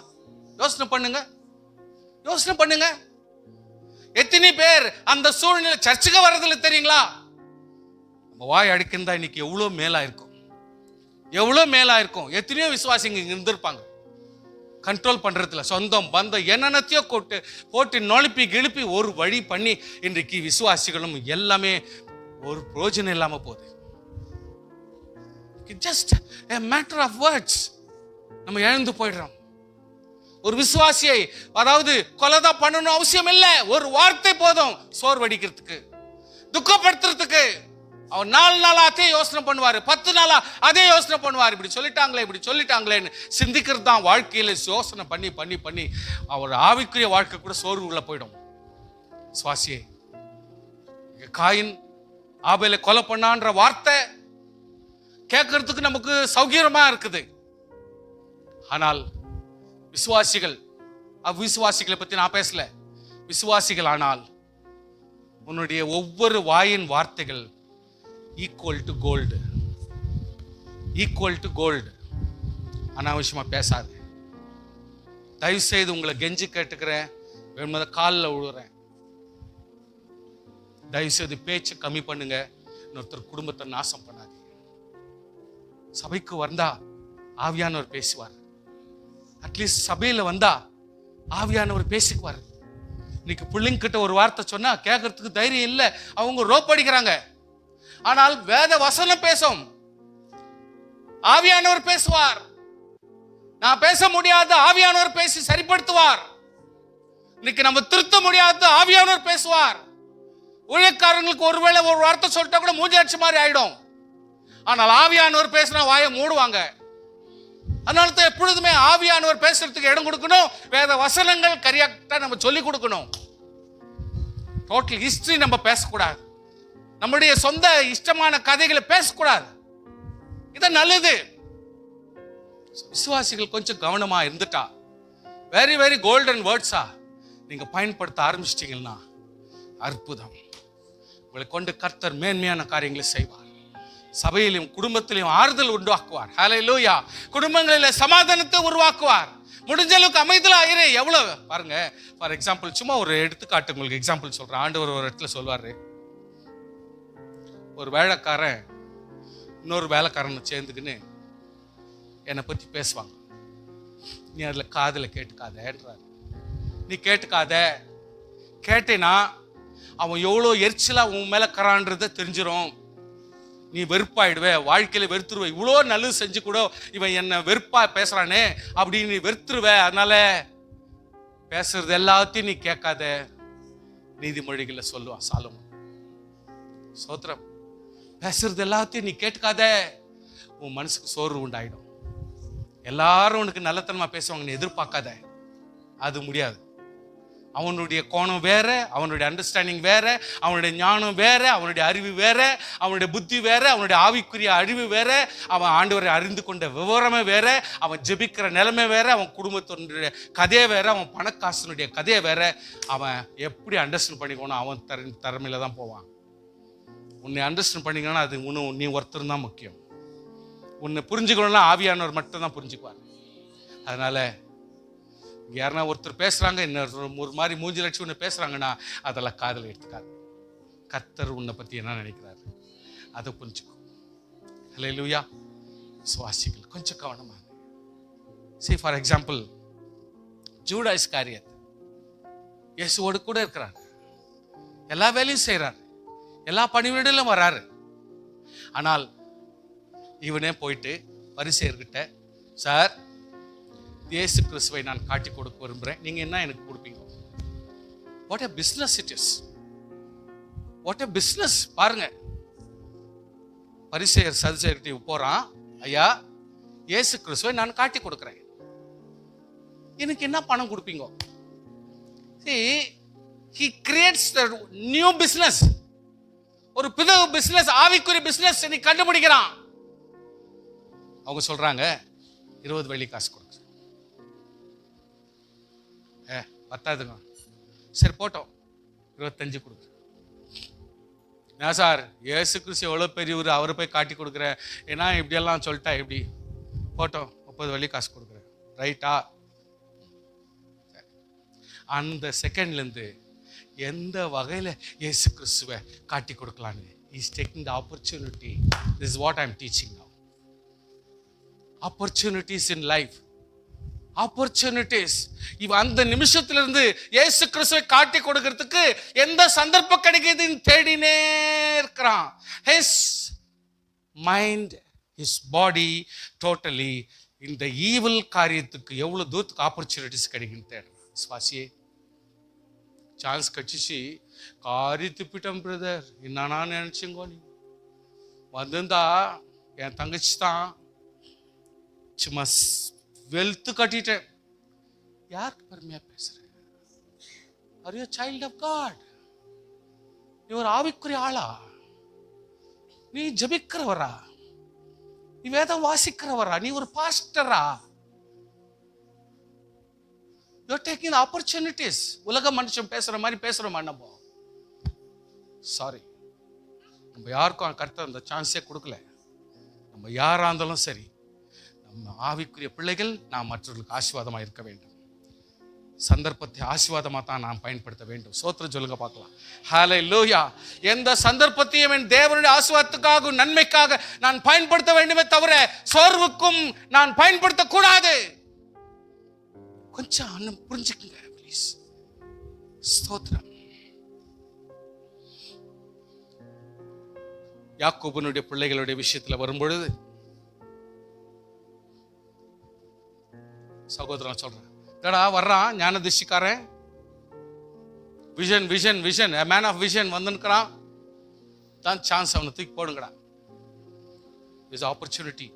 யோசனை பண்ணுங்க. எத்தனை பேர் அந்த சூழ்நிலை சர்ச்சுக்கு வர்றதில்லை தெரியுங்களா? நம்ம வாய் அடிக்கிறதா இன்னைக்கு எவ்வளவு மேலா இருக்கும். எத்தனையோ விசுவாசிங்க இங்க இருந்திருப்பாங்க, கண்ட்ரோல் பண்றதுல சொந்தம் பந்தம் என்னென்னத்தையோ போட்டு நொழுப்பி கிழுப்பி ஒரு வழி பண்ணி இன்றைக்கு விசுவாசிகளும் எல்லாமே ஒரு பிரயோஜனம் இல்லாம போகுது. Just a matter of words நம்ம எழுந்து போயிடுறோம். ஒரு விசுவாசியை அதாவது கொலைதான் பண்ணணும் அவசியம் இல்லை, ஒரு வார்த்தை போதும் சோர்வடிக்கிறதுக்கு, துக்கப்படுத்துறதுக்கு. அவன் 4 நாளா அதே யோசனை பண்ணுவாரு, 10 நாளா அதே யோசனை பண்ணுவார். இப்படி சொல்லிட்டாங்களேன்னு சிந்திக்கிறது தான் வாழ்க்கையில யோசனை பண்ணி பண்ணி பண்ணி அவர் ஆவிக்குரிய வாழ்க்கை கூட சோர்வுக்குள்ள போயிடும். சுவாசியே, காயின் ஆபேலை கொலை பண்ணான்ற வார்த்தை கேட்கறதுக்கு நமக்கு சௌகரியமா இருக்குது. ஆனால் விசுவாசிகள், அவ்விசுவாசிகளை பத்தி நான் பேசல, விசுவாசிகள் ஆனால் உன்னுடைய ஒவ்வொரு வாயின் வார்த்தைகள் ஈக்குவல் டு கோல்டு. அனாவசியமா பேசாது. தயவு செய்து உங்களை கெஞ்சி கேட்டுக்கிறேன், வேணுமத காலில் விழுறேன், தயவு செய்து பேச்சு கம்மி பண்ணுங்க. இன்னொருத்தர் குடும்பத்தை நாசம் பண்ணாதீங்க. சபைக்கு வந்தா ஆவியானவர் பேசுவார். அட்லீஸ்ட் சபையில வந்தா ஆவியானவர் பேசிக்குவார். இன்னைக்கு பிள்ளைங்க கிட்ட ஒரு வார்த்தை சொன்னா கேட்கறதுக்கு தைரியம் இல்லை, அவங்க ரோப் அடிக்கிறாங்க. ஆனால் வேத வசனம் பேசும், ஆவியானவர் பேசுவார். நான் பேச முடியாத ஆவியானவர் பேசி சரிப்படுத்துவார். இன்னைக்கு நம்ம திருத்த முடியாத ஆவியானவர் பேசுவார். ஊழியக்காரங்களுக்கு ஒருவேளை ஒரு வார்த்தை சொல்லிட்டா கூட மூஞ்சி அடிச்ச மாதிரி ஆயிடும். ஆனால் ஆவியானவர் பேசினா வாயை மூடுவாங்க. அதனால தான் எப்பொழுதுமே ஆவியானவர் பேசுறதுக்கு இடம் கொடுக்கணும். வேத வசனங்கள் கரெக்டா நம்ம சொல்லி கொடுக்கணும். டோட்டல் ஹிஸ்டரி நம்ம பேசக்கூடாது, நம்முடைய சொந்த இஷ்டமான கதைகளை பேசக்கூடாது. இது நல்லது. விசுவாசிகள் கொஞ்சம் கவனமா இருந்துட்டா, வெரி வெரி கோல்டன் வேர்ட்ஸா நீங்க பயன்படுத்த ஆரம்பிச்சிட்டீங்கன்னா அற்புதம். உங்களை கொண்டு கர்த்தர் மேன்மையான காரியங்களை செய்வார். சபையிலும் குடும்பத்திலும் ஆறுதல் உண்டாக்குவார். ஹல்லேலூயா. குடும்பங்களில் சமாதானத்தை உருவாக்குவார். முடிஞ்ச அளவுக்கு அமைதலா இரு. எவ்வளவு பாருங்க, ஃபார் எக்ஸாம்பிள் சும்மா ஒரு எடுத்துக்காட்டு உங்களுக்கு எக்ஸாம்பிள் சொல்றேன். ஆண்டவர் ஒரு இடத்துல சொல்வாரு, ஒரு வேலைக்காரன் இன்னொரு வேலைக்காரனை சேர்ந்துக்கின்னு என்னை பத்தி பேசுவாங்க. நீ அதில் காதில் கேட்டுக்காதன்றார். நீ கேட்டேன்னா அவன் எவ்வளோ எரிச்சலா உன் மேல கரான்றத தெரிஞ்சிடும். நீ வெறுப்பாயிடுவே, வாழ்க்கையில வெறுத்துருவே. இவ்வளோ நல்லது செஞ்சு கூட இவன் என்ன வெறுப்பா பேசுறானே அப்படின்னு நீ வெறுத்துருவ. அதனால பேசுறது எல்லாத்தையும் நீ கேட்காத. நீதிமொழிகளை சொல்லுவான் சாலமோன். சோத்திரம். பேசுறது எல்லாத்தையும் நீ கேட்காத, உன் மனசுக்கு சோர்வு உண்டாயிடும். எல்லாரும் உனக்கு நல்லத்தனமா பேசுவாங்க, நீ எதிர்பார்க்காத. அது முடியாது. அவனுடைய கோணம் வேற, அவனுடைய அண்டர்ஸ்டாண்டிங் வேற, அவனுடைய ஞானம் வேற, அவனுடைய அறிவு வேற, அவனுடைய புத்தி வேற, அவனுடைய ஆவிக்குரிய அறிவு வேற, அவன் ஆண்டவரை அறிந்து கொண்ட விவரமே வேற, அவன் ஜெபிக்கிற நிலைமை வேற, அவன் குடும்பத்தினுடைய கதையை வேற, அவன் பணக்காசனுடைய கதையை வேற. அவன் எப்படி அண்டர்ஸ்டாண்ட் பண்ணிக்கணும், அவன் திறமையில தான் போவான். உன்னை அண்டர்ஸ்டாண்ட் பண்ணிக்கணும்னா அது நீ ஒருத்தர் தான் முக்கியம். உன்னை புரிஞ்சுக்கணும்னா ஆவியானவர் மட்டும் தான் புரிஞ்சுக்குவார். அதனால யாருன்னா ஒருத்தர் பேசுறாங்க, இன்னொரு ஒரு மாதிரி மூஞ்சி லட்சம் ஒன்று பேசுறாங்கன்னா அதெல்லாம் காதல் எடுத்துக்காது. கர்த்தர் உன்னை பத்தி என்ன நினைக்கிறாரு அதை புரிஞ்சுக்கும். ஹல்லேலூயா. சுவாசிகள் கொஞ்சம் கவனமா. See for example, Judah Iscariot இயேசுவோடு கூட இருக்கிறார், எல்லா வேலையும் செய்யறாரு, எல்லா பணிவிடையிலும் வராரு. ஆனால் இவனே போயிட்டு பரிசேயர்கிட்ட, சார் இயேசு கிறிஸ்துவை நான் காட்டி கொடுக்க விரும்புகிறேன், நீங்க என்ன எனக்கு கொடுப்பீங்க? What a business it is, what a business பாருங்க. பரிசேயர் சதுசேயர்கிட்ட போறான், ஐயா இயேசு கிறிஸ்துவை நான் காட்டி கொடுக்கிறேன், எனக்கு என்ன பணம் கொடுப்பீங்க? See, he creates the new business. ஒரு புது பிசினஸ், ஆவிக்குரிய பிசினஸ் நீ கண்டுபிடிக்கிறான். அவங்க சொல்றாங்க 20 வெள்ளி காசு கொடுங்க. பத்தாதுங்க, சரி போட்டோம் 25 கொடுங்க. ஏன் சார் இயேசு கிறிஸ்து எவ்வளோ பெரியவர், அவரை போய் காட்டி கொடுக்குறேன், ஏன்னா இப்படியெல்லாம் சொல்லிட்டா எப்படி? போட்டோம் 30 வெள்ளி காசு கொடுக்குறேன், ரைட்டா? அந்த செகண்ட்லேருந்து எந்த வகையில் இயேசு கிறிஸ்துவை காட்டி கொடுக்கலான்னு is taking the opportunity. This is what I am teaching now. Opportunities in life, opportunities. இவன் அந்த நிமிஷத்திலிருந்து இயேசு கிறிஸ்துவை காட்டி கொடுக்கிறதுக்கு எந்த சந்தர்ப்பம் கிடைக்குதுன்னு தேடினே இருக்கிறான். His mind, his body totally இந்த ஈவில் காரியத்துக்கு எவ்வளவு தூரத்துக்கு ஆப்பர்ச்சுனிட்டிஸ் கிடைக்குன்னு தேடுறான். சுவாசியே சான்ஸ் கட்சிச்சு காரி துப்பிட்டோம் பிரதர், என்னன்னா நினைச்சுங்கோ, நீ வந்திருந்தா என் தங்கச்சி தான் சும்மா வெல்த்து கட்டிட்டேன். யாருக்கு பெருமையா பேசுற? Are you child of God? நீ ஒரு ஆவிக்குரிய ஆளா? நீ ஜெபிக்கிறவரா? நீ வேதம் வாசிக்கிறவரா? நீ ஒரு பாஸ்டரா? You're taking the opportunities. உலக மனுஷன் பேசுற மாதிரி பேசுறோமா நம்ம? சாரி, நம்ம யாருக்கும் கர்த்தர் அந்த சான்ஸே கொடுக்கல. நம்ம யாரா இருந்தாலும் சரி, நம்ம ஆவிக்குரிய பிள்ளைகள் நாம் மற்றவர்களுக்கு ஆசீர்வாதமா இருக்க வேண்டும். சந்தர்ப்பத்தை ஆசீர்வாதமா தான் நாம் பயன்படுத்த வேண்டும். சோத்திரம் சொல்லுங்க பார்க்கலாம். ஹல்லேலூயா. எந்த சந்தர்ப்பத்தையும் என் தேவனுடைய ஆசீர்வாதத்துக்காக, நன்மைக்காக நான் பயன்படுத்த வேண்டுமே தவிர சோர்வுக்கும் நான் பயன்படுத்த கூடாது. கொஞ்சம் அண்ணன் புரிஞ்சுக்குங்க ப்ளீஸ். ஸ்தோத்திரம். யாக்கோபுனுடைய பிள்ளைகளுடைய விஷயத்துல வரும்பொழுது சகோதரன் சொல்றேன், டடா வர்றான் ஞான திஷ்டிக்காரன், vision vision vision, man of vision வந்துருக்கிறான், தான் சான்ஸ், அவனை தூக்கி போடுங்கடா. Is opportunity.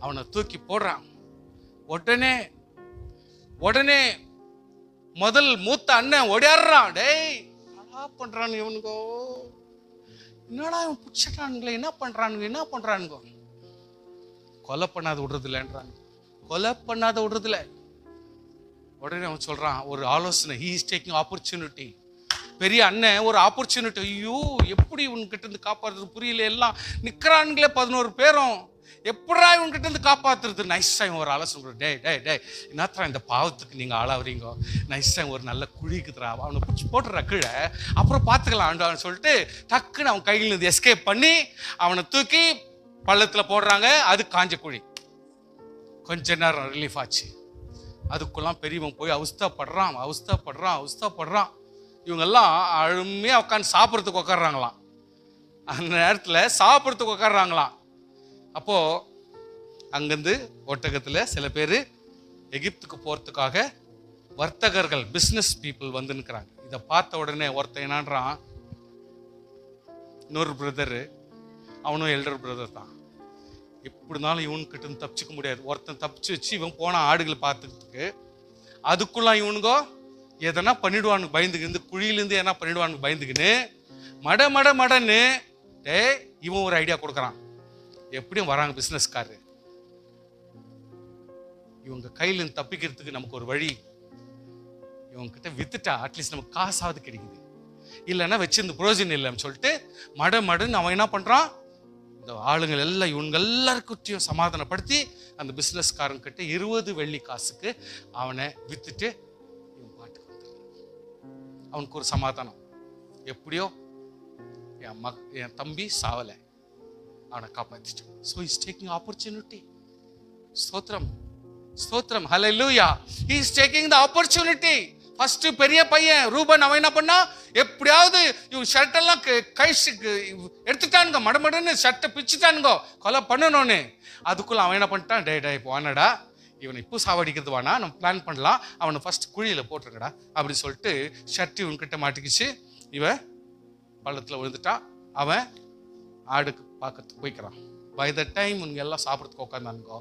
அவனை தூக்கி போடுறான். உடனே முதல் மூத்த அண்ணன் ஓடியாடுறான். டேய் என்னடா பண்றானு இவனுங்கோ, என்னடா இவன் பிடிச்சிட்டானுங்களே, என்ன பண்றானுங்க? கொலை பண்ணாத விடுறது இல்லைன்றான். கொலை பண்ணாத விடுறதில்ல. உடனே அவன் சொல்றான் ஒரு ஆலோசனை. he is taking opportunity. பெரிய அண்ணன் ஒரு ஆப்பர்ச்சுனிட்டி. ஐயோ எப்படி இவன்கிட்ட இருந்து காப்பாற்றுறது புரியல, எல்லாம் நிக்கிறானுங்களே 11 பேரும், எப்படா இவன்கிட்ட இருந்து காப்பாத்துறது? நைஸா ஒரு ஆலோசனை. டே என்னத்தரா இந்த பாவத்துக்கு நீங்க ஆளாவறீங்க, நைஸா ஒரு நல்ல குழிக்குதுரா, அவனை பிடிச்சி போட்டுற கீழே, அப்புறம் பார்த்துக்கலாம் சொல்லிட்டு டக்குன்னு அவன் கையில் இருந்து எஸ்கேப் பண்ணி அவனை தூக்கி பள்ளத்துல போடுறாங்க. அது காஞ்ச குழி. கொஞ்ச நேரம் ரிலீஃப் ஆச்சு. அதுக்குள்ளாம் பெரியவன் போய் அவஸ்தப்படுறான். இவங்கெல்லாம் அழுமையாக உட்காந்து சாப்பிட்றதுக்கு உட்காடுறாங்களாம். அந்த நேரத்தில் சாப்பிட்றதுக்கு உட்காடுறாங்களாம். அப்போ அங்கிருந்து ஒட்டகத்தில் சில பேர் எகிப்துக்கு போறதுக்காக வர்த்தகர்கள், பிஸ்னஸ் பீப்புள் வந்து நிற்கிறாங்க. இதை பார்த்த உடனே ஒருத்தன் என்னான்றான், இன்னொரு பிரதரு, அவனும் எல்டர் பிரதர் தான், எப்படினாலும் இவனுக்கிட்ட இருந்து தப்பிச்சுக்க முடியாது. ஒருத்தன் தப்பிச்சு வச்சு இவன் போன ஆடுகளை பார்த்துக்கிறதுக்கு, அதுக்குள்ள இவனுங்கோ எதனா பண்ணிடுவானு பயந்துக்கின்னு, குழியிலேருந்து எதனா பண்ணிடுவானு பயந்துக்கின்னு மடன்னு இவன் ஒரு ஐடியா கொடுக்குறான். எப்படியும் வராங்க பிஸ்னஸ்காரரு, இவங்க கையிலேருந்து தப்பிக்கிறதுக்கு நமக்கு ஒரு வழி, இவங்க கிட்ட வித்துட்டா அட்லீஸ்ட் நமக்கு காசாவது கிடைக்குது, இல்லைன்னா வச்சிருந்து புரோஜனம் இல்லைன்னு சொல்லிட்டு மடன்னு அவன் என்ன பண்றான், இந்த ஆளுங்கள் எல்லாம் இவங்க எல்லாருக்கிட்டையும் சமாதானப்படுத்தி அந்த பிஸ்னஸ்காரன் கிட்ட 20 வெள்ளி காசுக்கு அவனை வித்துட்டு இவன் பாட்டுக்கு வந்துடுறான். அவனுக்கு ஒரு சமாதானம், எப்படியோ என் தம்பி சாவலை, அவனை காப்பாத்திட்டான். So he's taking opportunity. ஸ்தோத்திரம் ஸ்தோத்திரம், ஹல்லேலூயா. He is taking the opportunity. First பெரிய பையன் ரூபன் அவன் என்ன பண்ணா, எப்படியாவது இவன் ஷர்ட் எல்லாம் கைஷுக்கு எடுத்துட்டானுங்க, மடமடன்னு ஷர்ட்டை பிச்சுட்டானுங்க, கொலை பண்ணணும்னு. அதுக்குள்ள அவன் என்ன பண்ணிட்டான், டே இப்போ வானடா, இவனை இப்போ சாவடிக்கிறது வானா, நம்ம பிளான் பண்ணலாம், அவனை ஃபர்ஸ்ட் குழியில் போட்டுருக்கடா அப்படின்னு சொல்லிட்டு ஷர்ட் இவன்கிட்ட மாட்டிக்கிச்சு. இவன் பள்ளத்தில் விழுந்துட்டான். அவன் ஆடுக்கு பார்க்கறதுக்கு போய்க்கிறான். பை த டைம் இவங்க எல்லாம் சாப்பிட்றதுக்கு உட்காந்தானுங்கோ.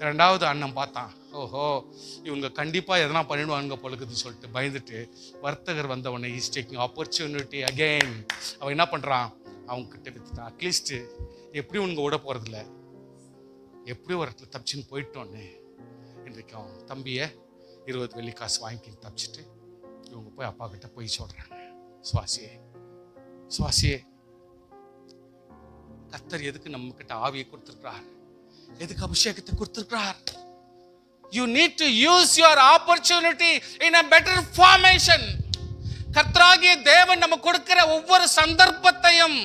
ரெண்டாவது அண்ணன் பார்த்தான், ஓஹோ இவங்க கண்டிப்பாக எதனா பண்ணிடுவானுங்க பொழுதுன்னு சொல்லிட்டு பயந்துட்டு வர்த்தகர் வந்தவனை இஸ் டேக்கிங் ஆப்பர்ச்சுனிட்டி அகெயின். அவன் என்ன பண்ணுறான், அவங்க கிட்ட வித்துட்டான். அட்லீஸ்ட்டு எப்படியும் உனக்கு விட போகிறதில்ல, எப்படியும் ஒரு இடத்துல தப்பிச்சுன்னு போயிட்டோன்னு இன்றைக்கு அவன் தம்பியை 20 வெள்ளி காசு வாங்கிக்கின்னு தப்பிச்சுட்டு இவங்க போய் அப்பா கிட்ட போய் சொல்கிறாங்க, சுவாசியே கர்த்தர் எதுக்கு நம்ம கிட்ட ஆவியை கொடுத்திருக்கிறார், எதுக்கு அபிஷேகத்தை கொடுத்திருக்கிறார். You need to use your opportunity in a better formation. கர்த்தராகிய தேவன் நம்ம கொடுக்கிற ஒவ்வொரு சந்தர்ப்பத்தையும்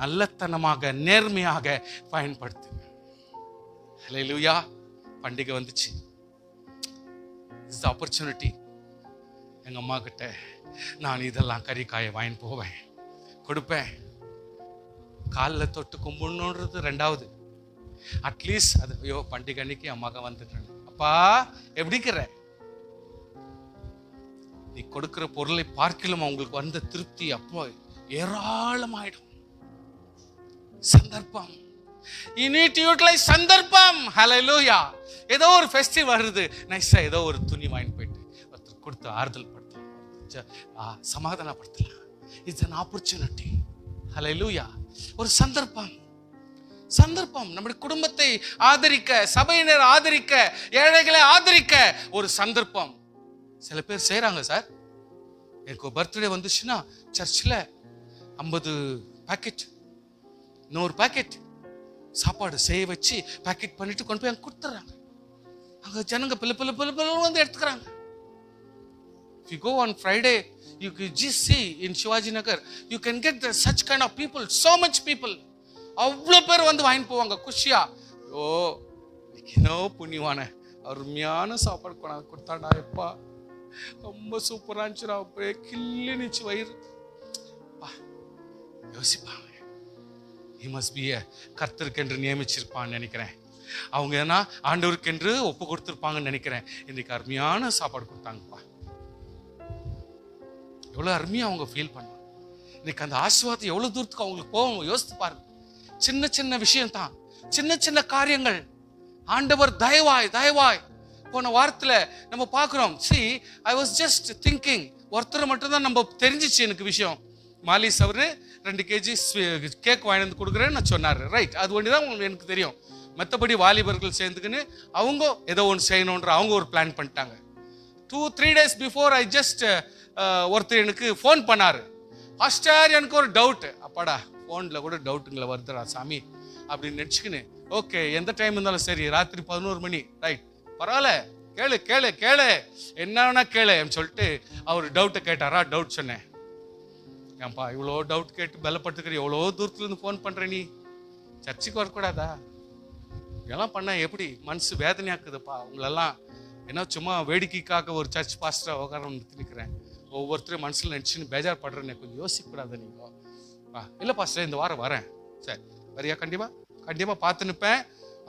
நல்லத்தனமாக நேர்மையாக பயன்படுத்துங்க. ஹல்லேலூயா. பண்டிகை வந்துச்சு, this is the opportunity. எங்க அம்மா கிட்ட நான் இதெல்லாம் கறிக்காயை வாங்கி போவேன், கொடுப்பேன். காலில் தொட்டு கும்பிடணுன்றது ரெண்டாவது. அட்லீஸ்ட் அது ஐயோ பண்டிகை அன்னைக்கு என் மகன் வந்துட்டேன், அப்பா எப்படிக்கிற, நீ கொடுக்கிற பொருளை பார்க்கலாம் அவங்களுக்கு வந்த திருப்தி அப்போ ஏராளமாயிடும். சந்தர்ப்பம், you need to utilize சந்தர்ப்பம். ஹல்லேலூயா. ஏதோ ஒரு ஃபெஸ்டிவல் வருது, நைஸா ஏதோ ஒரு துணி வாங்கி போயிட்டு ஒருத்தர் கொடுத்து ஆறுதல் படுத்தலாம், சமாதானப்படுத்தலாம். It's an opportunity. ஹல்லேலூயா. ஒரு சந்தர்ப்பம், நம்முடைய குடும்பத்தை ஆதரிக்க, சபையினர் ஆதரிக்க, ஏழைகளை ஆதரிக்க ஒரு சந்தர்ப்பம். சில பேர் செய்யறாங்க, சார் எனக்கு பர்த்டே வந்துச்சுன்னா சர்ச்சில் 50 பாக்கெட் 100 பாக்கெட் சாப்பாடு செய்ய வச்சு பாக்கெட் பண்ணிட்டு கொண்டு போய் அங்கே கொடுத்துட்றாங்க. அங்கே ஜனங்க பிள்ளை வந்து எடுத்துக்கிறாங்க. If you go on Friday, you can just see in Shivaji Nagar, you can get such kind of people, so much people. அவ்வளோ பேர் வந்து வாங்கி போவாங்க குஷியா. ஓ இன்னோ புண்ணியவான அருமையான சாப்பாடு கொண்டாந்து கொடுத்தாடா, எப்பா ரொம்ப சூப்பராக இருந்துச்சுடா, அப்படியே கிள்ளி நிச்சு வயிறு. யோசிப்பாங்க, he must be a கர்த்தருக்கென்று நியமிச்சிருப்பான்னு நினைக்கிறேன். அவங்க ஏன்னா ஆண்டவருக்கென்று ஒப்பு கொடுத்துருப்பாங்கன்னு நினைக்கிறேன். இன்னைக்கு அருமையான சாப்பாடு கொடுத்தாங்கப்பா. எவ்வளோ அருமையாக அவங்க ஃபீல் பண்ணுவாங்க. இன்னைக்கு அந்த ஆசீர்வாதம் எவ்வளோ தூரத்துக்கு அவங்களுக்கு போவாங்க யோசித்து பாருங்க. சின்ன சின்ன விஷயம் தான், சின்ன காரியங்கள் ஆண்டவர் தயவாய். போன வாரத்தில் நம்ம பார்க்குறோம். ஐ வாஸ் ஜஸ்ட் திங்கிங், ஒருத்தர் மட்டும்தான் நம்ம தெரிஞ்சிச்சு எனக்கு விஷயம். மாலிஸ் அவர் 2 kg கேக் வாங்கி வந்து கொடுக்குறேன்னு நான் சொன்னார். ரைட், அது ஒன்று தான் எனக்கு தெரியும். மற்றபடி வாலிபர்கள் சேர்ந்துக்குன்னு அவங்க ஏதோ ஒன்று செய்யணுன்ற அவங்க ஒரு பிளான் பண்ணிட்டாங்க. 2-3 days பிஃபோர் ஐ ஜஸ்ட் ஒருத்தர் எனக்கு ஃபோன் பண்ணார். பாஸ்டர் எனக்கு ஒரு டவுட்டு, அப்பாடா ஃபோனில் கூட டவுட்டுங்களை வருதுடா சாமி அப்படின்னு நினச்சிக்கின்னு, ஓகே எந்த டைம் இருந்தாலும் சரி, ராத்திரி 11 மணி, ரைட் பரவாயில்ல கேளு என்னன்னா கேளு சொல்லிட்டு அவர் டவுட்டை கேட்டாரா. டவுட் சொன்னேன், ஏன்பா இவ்வளோ டவுட் கேட்டு பலப்பட்டுக்கிற, எவ்வளோ தூரத்துலேருந்து ஃபோன் பண்ணுற, நீ சர்ச்சுக்கு வரக்கூடாதா? இதெல்லாம் பண்ண எப்படி மனசு வேதனையாக்குதுப்பா. அவங்களெல்லாம் ஏன்னா சும்மா வேடிக்கைக்காக ஒரு சர்ச் பாஸ்டராக உட்கார நிற்கிறேன், ஒவ்வொருத்தரும் மனசில் நினச்சின்னு பேஜார் படுறேன்னு கொஞ்சம் யோசிக்கக்கூடாது. நீங்கள் இல்லை பாஸ்டர் இந்த வாரம் வரேன். சரி வரியா? கண்டிப்பாக பார்த்து நிற்பேன்.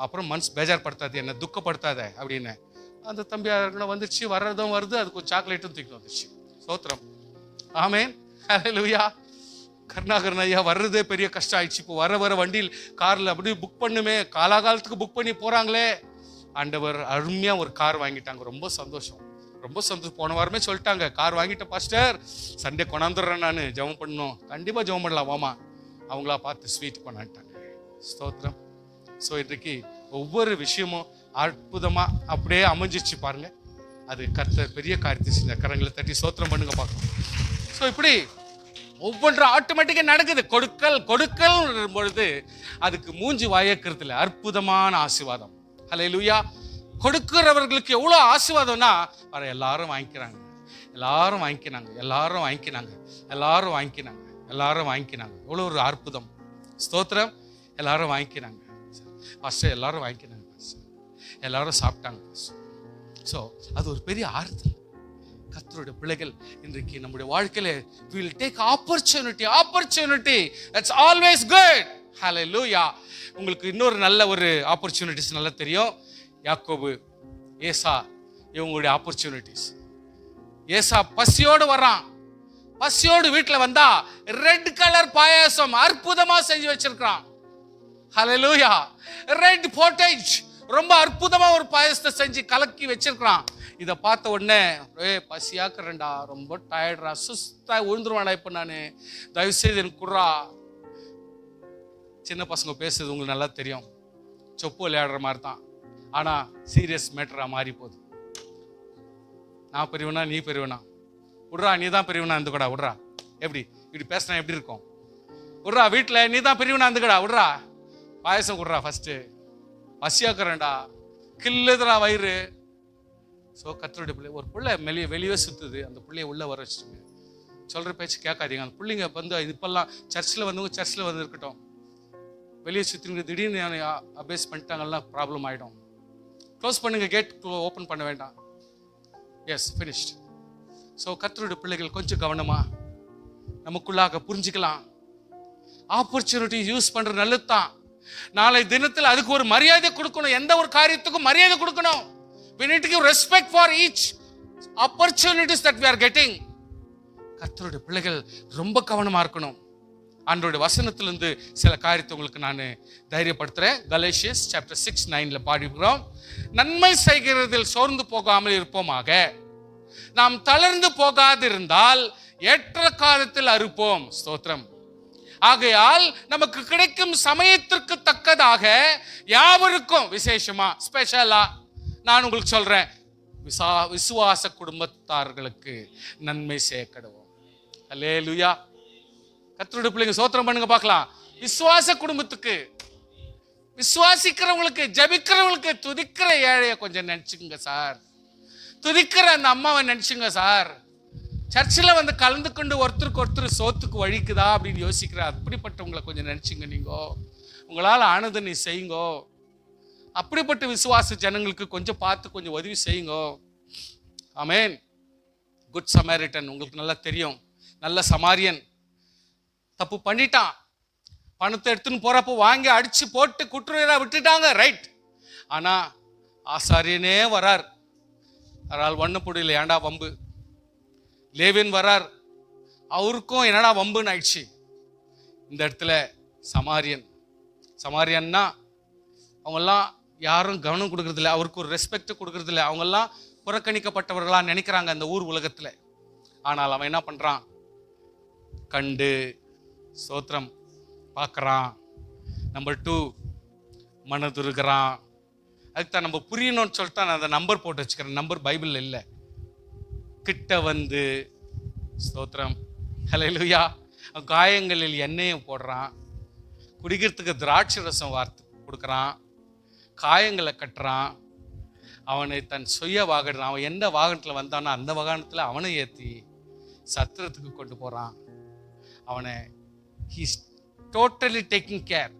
அப்புறம் மனசு பேஜார்படுத்தாது, என்ன துக்கப்படுத்தாத அப்படின்னு. அந்த தம்பி வந்துச்சு, வர்றதும் வருது, அதுக்கு ஒரு சாக்லேட்டும் தூக்கிட்டு வந்துச்சு. ஸ்தோத்திரம், ஆமென், ஹல்லேலூயா. கருணாகரன் ஐயா வர்றதே பெரிய கஷ்டம் ஆயிடுச்சு. இப்போ வர வண்டியில் காரில் அப்படியே புக் பண்ணுமே, காலாகாலத்துக்கு புக் பண்ணி போகிறாங்களே. ஆண்டவர் அருமையாக ஒரு கார் வாங்கிட்டாங்க. ரொம்ப சந்தோஷம். போன வாரமே சொல்லிட்டாங்க, கார் வாங்கிட்ட பாஸ்டர், சண்டே கொண்டாந்துடுறேன், நான் ஜெபம் பண்ணணும். கண்டிப்பாக ஜெபம் பண்ணலாம் வாமா. அவங்களா பார்த்து ஸ்வீட் பண்ணான்ட்டாங்க. ஸ்தோத்திரம். ஸோ இன்றைக்கு ஒவ்வொரு விஷயமும் அற்புதமாக அப்படியே அமைஞ்சிச்சு பாருங்க. அது கர்த்தர் பெரிய காரியத்தை செஞ்ச. கரங்களை தட்டி ஸ்தோத்திரம் பண்ணுங்க பார்க்கலாம். ஸோ இப்படி ஒவ்வொன்றும் ஆட்டோமேட்டிக்காக நடக்குது. கொடுக்கல் பொழுது அதுக்கு மூஞ்சி வாயக்கிறது இல்லை. அற்புதமான ஆசீர்வாதம். ஹல்லேலூயா. கொடுக்கிறவர்களுக்கு எவ்வளோ ஆசீர்வாதம்னா, வர எல்லாரும் வாங்கிக்கிறாங்க. எவ்வளோ ஒரு அற்புதம். ஸ்தோத்திரம். எல்லாரும் வாங்கிக்கிறாங்க. ஃபஸ்ட்டு எல்லாரும் வாங்கிக்கிறாங்க. எல்லாரும் சாப்பிட்டாங்க. ஸோ அது ஒரு பெரிய ஆறுதல். கர்த்தருடைய பிள்ளைகள் இன்றைக்கு நம்முடைய வாழ்க்கையில we will take opportunity. That's always good. Hallelujah. உங்களுக்கு இன்னொரு நல்ல ஒரு ஆப்பர்ச்சுனிட்டிஸ் நல்லா தெரியும். யாக்கோபு, ஏசா, இவங்களுடைய ஆப்பர்ச்சுனிட்டிஸ். ஏசா பசியோடு வர்றான். பசியோடு வீட்டில் வந்தா ரெட் கலர் பாயாசம் அற்புதமா செஞ்சு வச்சிருக்கான். ஹல்லேலூயா. ரெட் போட்டேஜ் ரொம்ப அற்புதமா ஒரு பாயாசத்தை செஞ்சு கலக்கி வச்சிருக்கான். இதை பார்த்த உடனே பசியாக்குறேன்டா, ரொம்ப டயர்டா, சுஸ்தா விழுந்துருவாடா, இப்போ நான் தயவுசெய்து எனக்கு குர்ரா. சின்ன பசங்க பேசுறது உங்களுக்கு நல்லா தெரியும். சொப்பு விளையாடுற மாதிரி தான். ஆனால் சீரியஸ் மேட்டராக மாறி போகுது. நான் பெரியவனா நீ பெரியவனா? விட்றா, நீ தான் பெரியவனா இருந்துக்கடா, விட்றா. எப்படி இப்படி பேசினா எப்படி இருக்கும்? விட்றா, வீட்டில் நீ தான் பெரியவனா இருந்துக்கடா, விட்றா. பாயசம் விட்றா ஃபஸ்ட்டு, பசியாக்குறேன்டா, கில்லுதுடா வயிறு. ஸோ கர்த்தருடைய பிள்ளை, ஒரு பிள்ளை வெளியே சுற்றுது, அந்த பிள்ளைய உள்ளே வர வச்சுட்டுங்க. சொல்கிற பேச்சு கேட்காதீங்க. அந்த பிள்ளைங்க வந்து இப்போல்லாம் சர்ச்சில் வந்து இருக்கட்டும். வெளியே சுற்றிங்க திடீர்னு அபேஸ் பண்ணிட்டாங்கன்னா ப்ராப்ளம் ஆகிடும். க்ளோஸ் பண்ணுங்க, கேட் ஓப்பன் பண்ண வேண்டாம். S, finished. ஸோ கர்த்தருடைய பிள்ளைகள் கொஞ்சம் கவனமா நமக்குள்ளாக புரிஞ்சுக்கலாம். ஆப்பர்ச்சுனிட்டி யூஸ் பண்ணுறது நல்லது தான். நாளை தினத்தில் அதுக்கு ஒரு மரியாதை கொடுக்கணும். எந்த ஒரு காரியத்துக்கும் மரியாதை கொடுக்கணும். We need to give respect for each opportunities that we are getting. கர்த்தருடைய பிள்ளைகள் ரொம்ப கவனமா இருக்கணும். ஆண்டவருடைய வசனத்திலிருந்து சில காரியத்தை உங்களுக்கு நான் தைரியப்படுத்துறேன். கலேஷியஸ் சாப்டர் 6:9 பாடிக்கிறோம். நன்மை செய்கிறதில் சோர்ந்து போகாமல் இருப்போமாக, நாம் தளர்ந்து போகாதிருந்தால் ஏற்ற காலத்தில் அறுப்போம். ஸ்தோத்திரம். ஆகையால் நமக்கு கிடைக்கும் சமயத்திற்கு தக்கதாக யாவருக்கும், விசேஷமா ஸ்பெஷலா நான் உங்களுக்கு சொல்றேன், விசுவாச குடும்பத்தார்களுக்கு நன்மை செய்ய கடவோம். அல்லேலூயா. கர்த்தருடைய பிள்ளைங்க சோத்திரம் பண்ணுங்க பார்க்கலாம். விசுவாச குடும்பத்துக்கு, விசுவாசிக்கிறவங்களுக்கு, ஜபிக்கிறவங்களுக்கு, துதிக்கிற ஏழைய கொஞ்சம் நினைச்சுங்க சார். துதிக்கிற அந்த அம்மாவை நினைச்சுங்க சார். சர்ச்சில் வந்து கலந்து கொண்டு ஒருத்தருக்கு ஒருத்தர் சோத்துக்கு வழிக்குதா அப்படின்னு யோசிக்கிற அப்படிப்பட்டவங்களை கொஞ்சம் நினைச்சுங்க. நீங்க உங்களால் ஆனதை நீ செய்யுங்கோ. அப்படிப்பட்ட விசுவாச ஜனங்களுக்கு கொஞ்சம் பார்த்து கொஞ்சம் உதவி செய்யுங்கோ. ஆமென். குட் சமாரிட்டன் உங்களுக்கு நல்லா தெரியும். நல்ல சமாரியன் தப்பு பண்ணிட்டான். பணத்தை எடுத்துன்னு போறப்போ வாங்கி அடிச்சு போட்டு குற்றுயிரா விட்டுட்டாங்க, ரைட். ஆனா ஆசாரியனே வரார். அதனால் ஒண்ணு புடியில ஏண்டா வம்பு. லேவியன் வரார், அவருக்கும் என்னடா வம்புன்னு ஆயிடுச்சு. இந்த இடத்துல சமாரியன்னா அவங்கெல்லாம் யாரும் கவனம் கொடுக்கறதில்ல, அவருக்கு ஒரு ரெஸ்பெக்ட் கொடுக்கறதில்ல. அவங்கெல்லாம் புறக்கணிக்கப்பட்டவர்களா நினைக்கிறாங்க அந்த ஊர் உலகத்துல. ஆனால் அவன் என்ன பண்றான்? கண்டு ஸ்தோத்திரம் பார்க்கறான். நம்பர் 2, மனதுருகிறான். அதுக்கு தான் நம்ம புரியணும்னு சொல்லிட்டு நான் அந்த நம்பர் போட்டு வச்சுக்கிறேன். நம்பர் பைபிள் இல்லை. கிட்ட வந்து ஸ்தோத்திரம், ஹல்லேலூயா, காயங்களில் எண்ணெயை போடுறான். குடிக்கிறதுக்கு திராட்சை ரசம் வார்த்து கொடுக்குறான். காயங்களை கட்டுறான். அவனை தன் சுய வாகனம், அவன் எந்த வாகனத்தில் வந்தானோ அந்த வாகனத்தில் அவனை ஏற்றி சத்திரத்துக்கு கொண்டு போகிறான். அவனை he's totally taking care.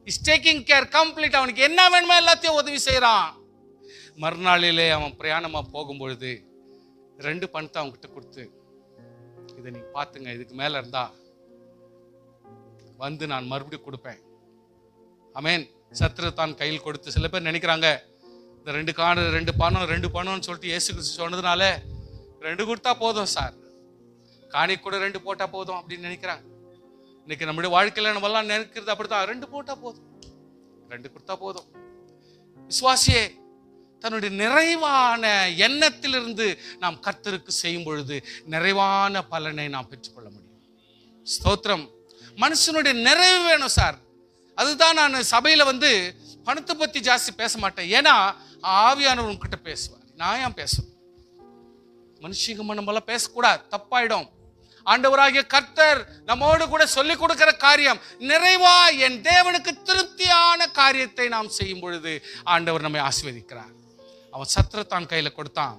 Is taking care complete. அவனுக்கு என்ன வேணுமோ எல்லாத்தையும் உதவி செய்கிறான். மறுநாளிலே அவன் பிரயாணமாக போகும்பொழுது 2 பணத்தை அவங்ககிட்ட கொடுத்து, இதை நீ பார்த்துங்க, இதுக்கு மேலே இருந்தா வந்து நான் மறுபடியும் கொடுப்பேன். ஆமென். சத்துரு தான் கையில் கொடுத்து, சில பேர் நினைக்கிறாங்க இந்த 2 பணம்னு சொல்லிட்டு இயேசு கிறிஸ்து சொன்னதுனால 2 கொடுத்தா போதும் சார், காணி கூட 2 போட்டா போதும் அப்படின்னு நினைக்கிறாங்க. இன்னைக்கு நம்முடைய வாழ்க்கையில நம்ம எல்லாம் நினைக்கிறது அப்படித்தான். 2 போட்டா போதும், 2 கொடுத்தா போதும். விசுவாசியே, தன்னுடைய நிறைவான எண்ணத்திலிருந்து நாம் கர்த்தருக்கு செய்யும் பொழுது நிறைவான பலனை நாம் பெற்றுக்கொள்ள முடியும். ஸ்தோத்திரம். மனுஷனுடைய நிறைவு வேணும் சார். அதுதான் நான் சபையில பணத்தை பத்தி ஜாஸ்தி பேச மாட்டேன். ஏன்னா ஆவியானவர் உங்ககிட்ட பேசுவார். நான் ஏன் பேசணும்? மனுஷங்க நம்மளாம் பேசக்கூடாது, தப்பாயிடும். ஆண்டவராகிய கர்த்தர் நம்மோடு கூட சொல்லிக் கொடுக்கிற காரியம், நிறைவா என் தேவனுக்கு திருப்தியான காரியத்தை நாம் செய்யும் பொழுது ஆண்டவர் நம்மை ஆசீர்வதிக்கிறார். அவன் சத்திரத்தான் கையில கொடுத்தான்.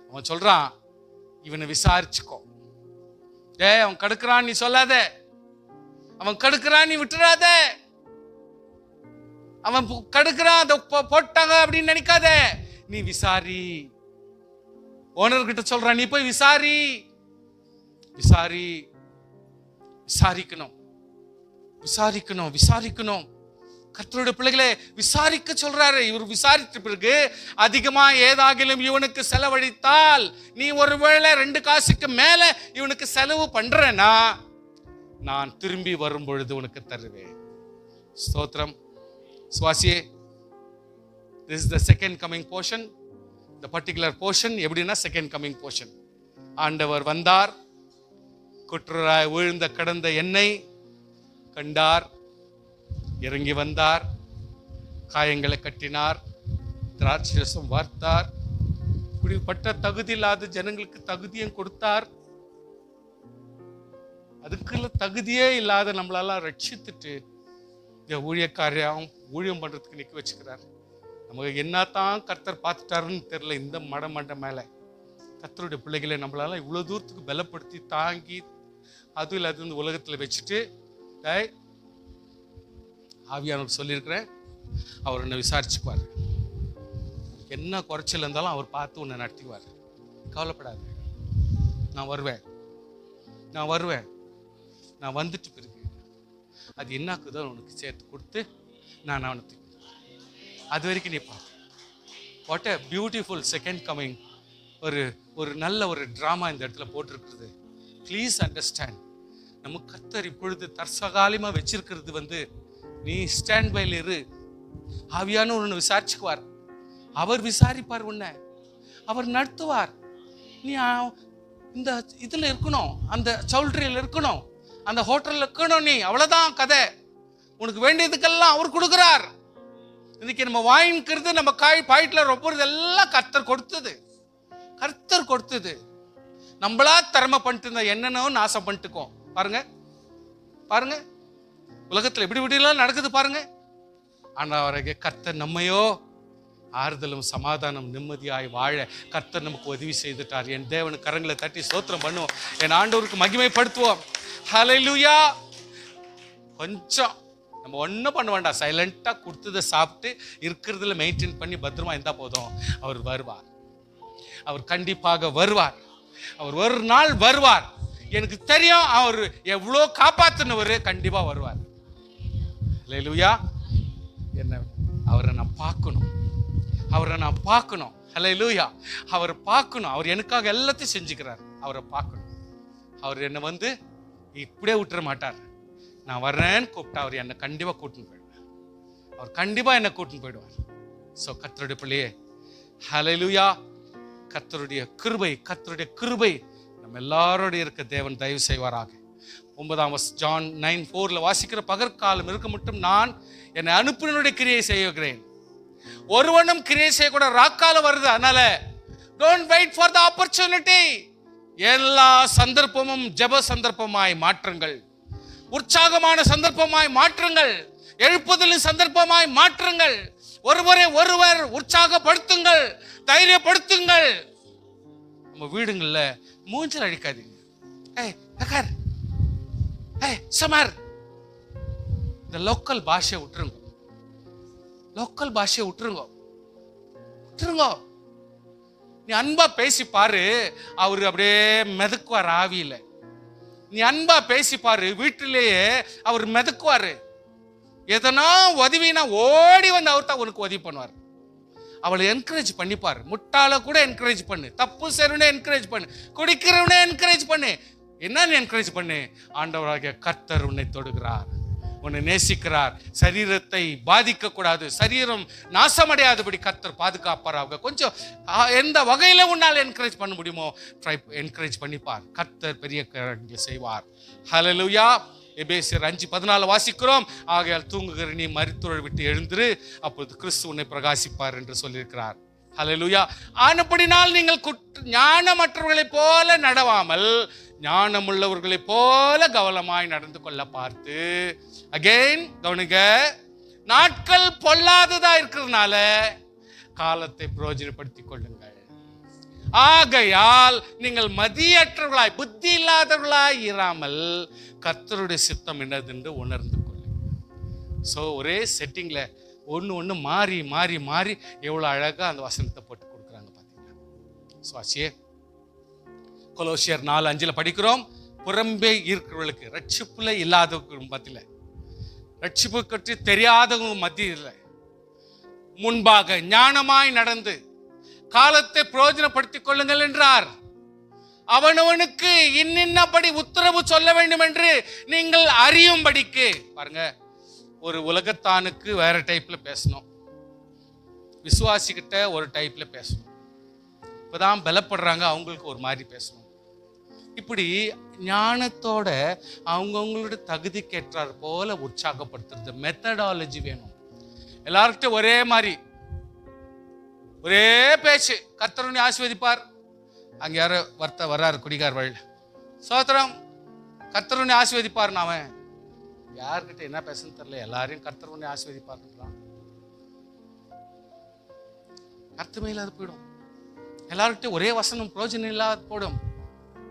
அவன் சொல்றான், இவனை விசாரிச்சுக்கோ. அவன் கடுக்கிறான் நீ சொல்லாத, அவன் கடுக்கிறான் நீ விட்டுறாத, அவன் கடுக்கிறான் அதை போட்டாங்க அப்படின்னு நினைக்காத, நீ விசாரி. ஓனர்கிட்ட சொல்றான், நீ போய் விசாரி. விசாரிக்கணும். கர்த்தருடைய பிள்ளைகளே, விசாரிக்க சொல்றாரு. இவர் விசாரித்த பிறகு அதிகமா ஏதாகிலும் இவனுக்கு செலவழித்தால், நீ ஒருவேளை 2 காசுக்கு மேல இவனுக்கு செலவு பண்றேன்னா நான் திரும்பி வரும் பொழுது உனக்கு தருவேன். ஸ்தோத்திரம். சுவாசியே, this is the second coming portion. The particular portion எப்படின்னா second coming portion. ஆண்டவர் வந்தார், குற்றராய் விழுந்த கடந்த என்னை கண்டார், இறங்கி வந்தார், காயங்களை கட்டினார், திராட்சரசம் வார்த்தார், இப்படிப்பட்ட தகுதி இல்லாத ஜனங்களுக்கு தகுதியும் கொடுத்தார். அதுக்குள்ள தகுதியே இல்லாத நம்மளெல்லாம் ரட்சித்துட்டு இந்த ஊழியம் பண்றதுக்கு நிக்க வச்சுக்கிறார். நமக்கு என்னத்தான் கர்த்தர் பார்த்துட்டாருன்னு தெரியல. இந்த மண்டை மேல கர்த்தருடைய பிள்ளைகளை நம்மளால இவ்வளவு தூரத்துக்கு பலப்படுத்தி தாங்கி அதுவும் இல்லாத இந்த உலகத்துல வச்சுட்டு, ஆவியானவர் சொல்லியிருக்கிறேன், அவர் என்னை விசாரிச்சுக்குவார். என்ன குறைச்சல் இருந்தாலும் அவர் பார்த்து உன்னை நடத்திக்குவார். கவலைப்படாது. நான் வருவேன். நான் வந்துட்டு பிறகு அது என்னாக்குதோ உனக்கு சேர்த்து கொடுத்து நான் அவனுக்கு, அது வரைக்கும் நீ பா. What a beautiful second coming. ஒரு நல்ல ஒரு ட்ராமா இந்த இடத்துல போட்டிருக்கிறது. Please understand. நம்ம கர்த்தர் இப்பொழுது தற்சகாலிமா வச்சிருக்கிறது நீ ஸ்டாண்ட் பைல இரு. ஆவியான உன்னை விசாரிச்சுக்குவார். அவர் விசாரிப்பார், உன்னை அவர் நடத்துவார். நீ இந்த இதுல இருக்கணும், அந்த சவுல்ட்ரியில் இருக்கணும், அந்த ஹோட்டல்ல இருக்கணும். நீ அவ்வளவுதான் கதை. உனக்கு வேண்டியதுக்கெல்லாம் அவர் கொடுக்கிறார். இன்னைக்கு நம்ம வாங்கிக்கிறது, நம்ம பாயிட்ல ரொம்ப இதெல்லாம் கர்த்தர் கொடுத்தது. நம்மளா திறமை பண்ணிட்டு இருந்தா என்னென்னோ நாசம் பண்ணிட்டுக்கோம். பாருங்க உலகத்துல இப்படிலாம் நடக்குது பாருங்க. ஆனா கர்த்தர் நம்மையோ ஆறுதலும் சமாதானம் நிம்மதியாய் வாழ கர்த்தர் நமக்கு உதவி செய்துட்டார். என் தேவன் கரங்களை தட்டி ஸ்தோத்திரம் பண்ணுவோம். என் ஆண்டவருக்கு மகிமைப்படுத்துவோம். ஹல்லேலூயா. கொஞ்சம் நம்ம ஒன்றும் பண்ண வேண்டாம், சைலண்டா கொடுத்ததை சாப்பிட்டு இருக்கிறதுல மெயின்டைன் பண்ணி பத்திரமா இருந்தா போதும். அவர் வருவார். அவர் கண்டிப்பாக வருவார். அவர் ஒரு நாள் வருவார். எனக்கு தெரியும் அவர் எவ்வளோ காப்பாத்தினவர். கண்டிப்பா வருவார். ஹல்லேலூயா. என்ன அவரை நான் பார்க்கணும். ஹல்லேலூயா. அவர் பார்க்கணும். அவர் எனக்காக எல்லாத்தையும் செஞ்சுக்கிறார். அவரை பார்க்கணும். அவர் என்னை இப்படியே விட்டுற மாட்டார். நான் வர்றேன்னு கூப்பிட்டா அவர் என்னை கண்டிப்பா கூட்டின்னு போயிடுவார். அவர் கண்டிப்பா என்னை கூட்டின்னு போயிடுவார். ஸோ கர்த்தருடைய பிள்ளையே, ஹல்லேலூயா. கர்த்தருடைய கிருபை நம்ம எல்லாரோட இருக்க தேவன் தயவு செய்வாராக. 9 ஜான் 9:4 வாசிக்கிற, பகற்காலம் இருக்க மட்டும் நான் என்னை அனுப்பினுடைய கிரியை செய்கிறேன். ஒருவனும் கிரியை செய்யக்கூட ராக்காலம் வருது. அதனால don't wait for the opportunity. எல்லா சந்தர்ப்பமும் ஜெப சந்தர்ப்பமாய் மாற்றுங்கள். உற்சாகமான சந்தர்ப்பமாய் மாற்றுங்கள். எழுப்புதலின் சந்தர்ப்பமாய் மாற்றுங்கள். ஒருவர் உற்சாகப்படுத்துங்கள், தைரியப்படுத்துங்கள். நம்ம வீடுங்கள்ல மூஞ்சல் அடிக்காதீங்க. சமார், இந்த லோக்கல் பாஷையை விட்டுருங்க. நீ அன்பா பேசி பாரு, அவரு அப்படியே மெதுக்குவார் ஆவியில. நீ அன்பா பேசிப்பாரு, வீட்டிலேயே அவர் மிதக்குவாரு. எதனா உதவினா ஓடி வந்து அவர் தான் உனக்கு உதவி பண்ணுவார். அவளை என்கரேஜ் பண்ணிப்பாரு. முட்டாள கூட என்கரேஜ் பண்ணு, தப்பு செய்றவனே என்கரேஜ் பண்ணு, குடிக்கிறவனே என்கரேஜ் பண்ணு. என்னன்னு என்கரேஜ் பண்ணு? ஆண்டவராகிய கர்த்தர் உன்னை தொடுகிறார், உன்னை நேசிக்கிறார். சரீரத்தை பாதிக்க கூடாது, சரீரம் நாசமடையாதபடி கர்த்தர் பாதுகாப்பாராக. கொஞ்சம் எந்த வகையில உன்னால் என்கரேஜ் பண்ண முடியுமோ என்கரேஜ் பண்ணிப்பார். கர்த்தர் பெரிய காரியங்களை செய்வார். ஹல்லேலூயா. எபேசியர் 5:14 வாசிக்கிறோம். ஆகையால் தூங்குகிற நீ மரித்தோரை விட்டு எழுந்திரு, அப்பொழுது கிறிஸ்து உன்னை பிரகாசிப்பார் என்று சொல்லியிருக்கிறார். ஹல்லேலூயா. ஆனபடினால் நீங்கள் ஞானமற்றவர்களைப் போல நடவாமல் ஞானமுள்ளவர்களைப் போல கவனமாய் நடந்து கொள்ள பார்த்து. அகைன் கவனிங்க, நாட்கள் பொல்லாததா இருக்கிறதுனால காலத்தை பிரயோஜனப்படுத்திக் கொள்ளுங்கள். ஆகையால் நீங்கள் மதியற்றவர்களாய், புத்தி இல்லாதவர்களாய் இராமல் கர்த்தருடைய சித்தம் என்னது என்று உணர்ந்து கொள்ளுங்கள். ஸோ ஒரே செட்டிங்ல ஒன்று மாறி மாறி மாறி எவ்வளோ அழகா அந்த வசனத்தை போட்டு கொடுக்குறாங்க பார்த்தீங்களா? சுவாசியே கொலோசியர் 4:5 படிக்கிறோம். புறம்பே இருக்கிறவர்களுக்கு, ரட்சிப்புல இல்லாதவங்க மத்தியில, ரட்சிப்பு பற்றி தெரியாதவங்க மத்தியில் முன்பாக ஞானமாய் நடந்து காலத்தை பிரயோஜனப்படுத்திக் கொள்ளுங்கள் என்றார். அவனவனுக்கு இன்னின்னபடி உத்தரவு சொல்ல வேண்டும் என்று நீங்கள் அறியும்படிக்கு. பாருங்க, ஒரு உலகத்தானுக்கு வேற டைப்ல பேசணும், விசுவாசிக்கிட்ட ஒரு டைப்ல பேசணும். இப்பதான் பலப்படுறாங்க, அவங்களுக்கு ஒரு மாதிரி பேசணும். இப்படி ஞானத்தோட அவங்கவுங்களோட தகுதிக்கேற்றார் போல உற்சாகப்படுத்துறது மெத்தடாலஜி வேணும். எல்லார்கிட்ட ஒரே மாதிரி ஒரே பேச்சு. கர்த்தர் ஆசீர்வதிப்பார். அங்க யாரோ வர்றாரு குடிகார் வழியில், சோத்திரம் கர்த்தர் ஆசீர்வதிப்பார். அவன் யார்கிட்ட என்ன பேசன்னு தெரியல, எல்லாரையும் கர்த்தர் ஆசீர்வதிப்பார்ன்றான். அர்த்தமே இல்லாத போயிடும். எல்லார்கிட்ட ஒரே வசனம் பிரயோஜனம் இல்லாத போடும்.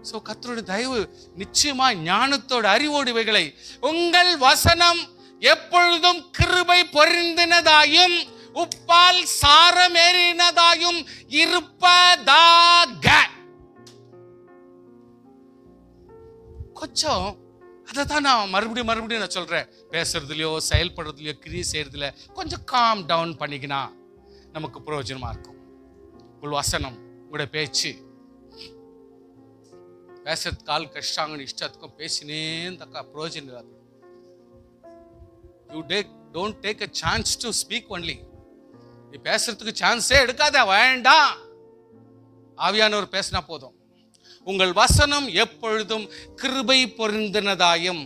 சோ கர்த்தருடைய தயவு நிச்சயமா ஞானத்தோட அறிவோடு இவைகளை உங்கள் வசனம் எப்பொழுதும் கிருபை பொருந்தினதாயும் உப்பால் சாரமேறினதாயும் இருப்பதாக. கொஞ்சம் அதைத்தான் நான் மறுபடியும் நான் சொல்றேன். பேசுறதுலயோ செயல்படுறதுலயோ கிரியை செய்யறதுல கொஞ்சம் காம் டவுன் பண்ணிக்கினா நமக்கு பிரயோஜனமா இருக்கும். உங்கள் வசனம், உங்களுடைய பேச்சு, பேசுறதுக்கு ஆள் கஷ்டாங்கன்னு இஷ்டத்துக்கும் பேசினேன் தக்கா பிரயோஜனம் இல்லாது. You don't take a chance to speak only. நீ பேசுறதுக்கு சான்ஸே எடுக்காத, வேண்டாம். ஆவியானவர் பேசினா போதும். உங்கள் வசனம் எப்பொழுதும் கிருபை பொருந்தினதாயும்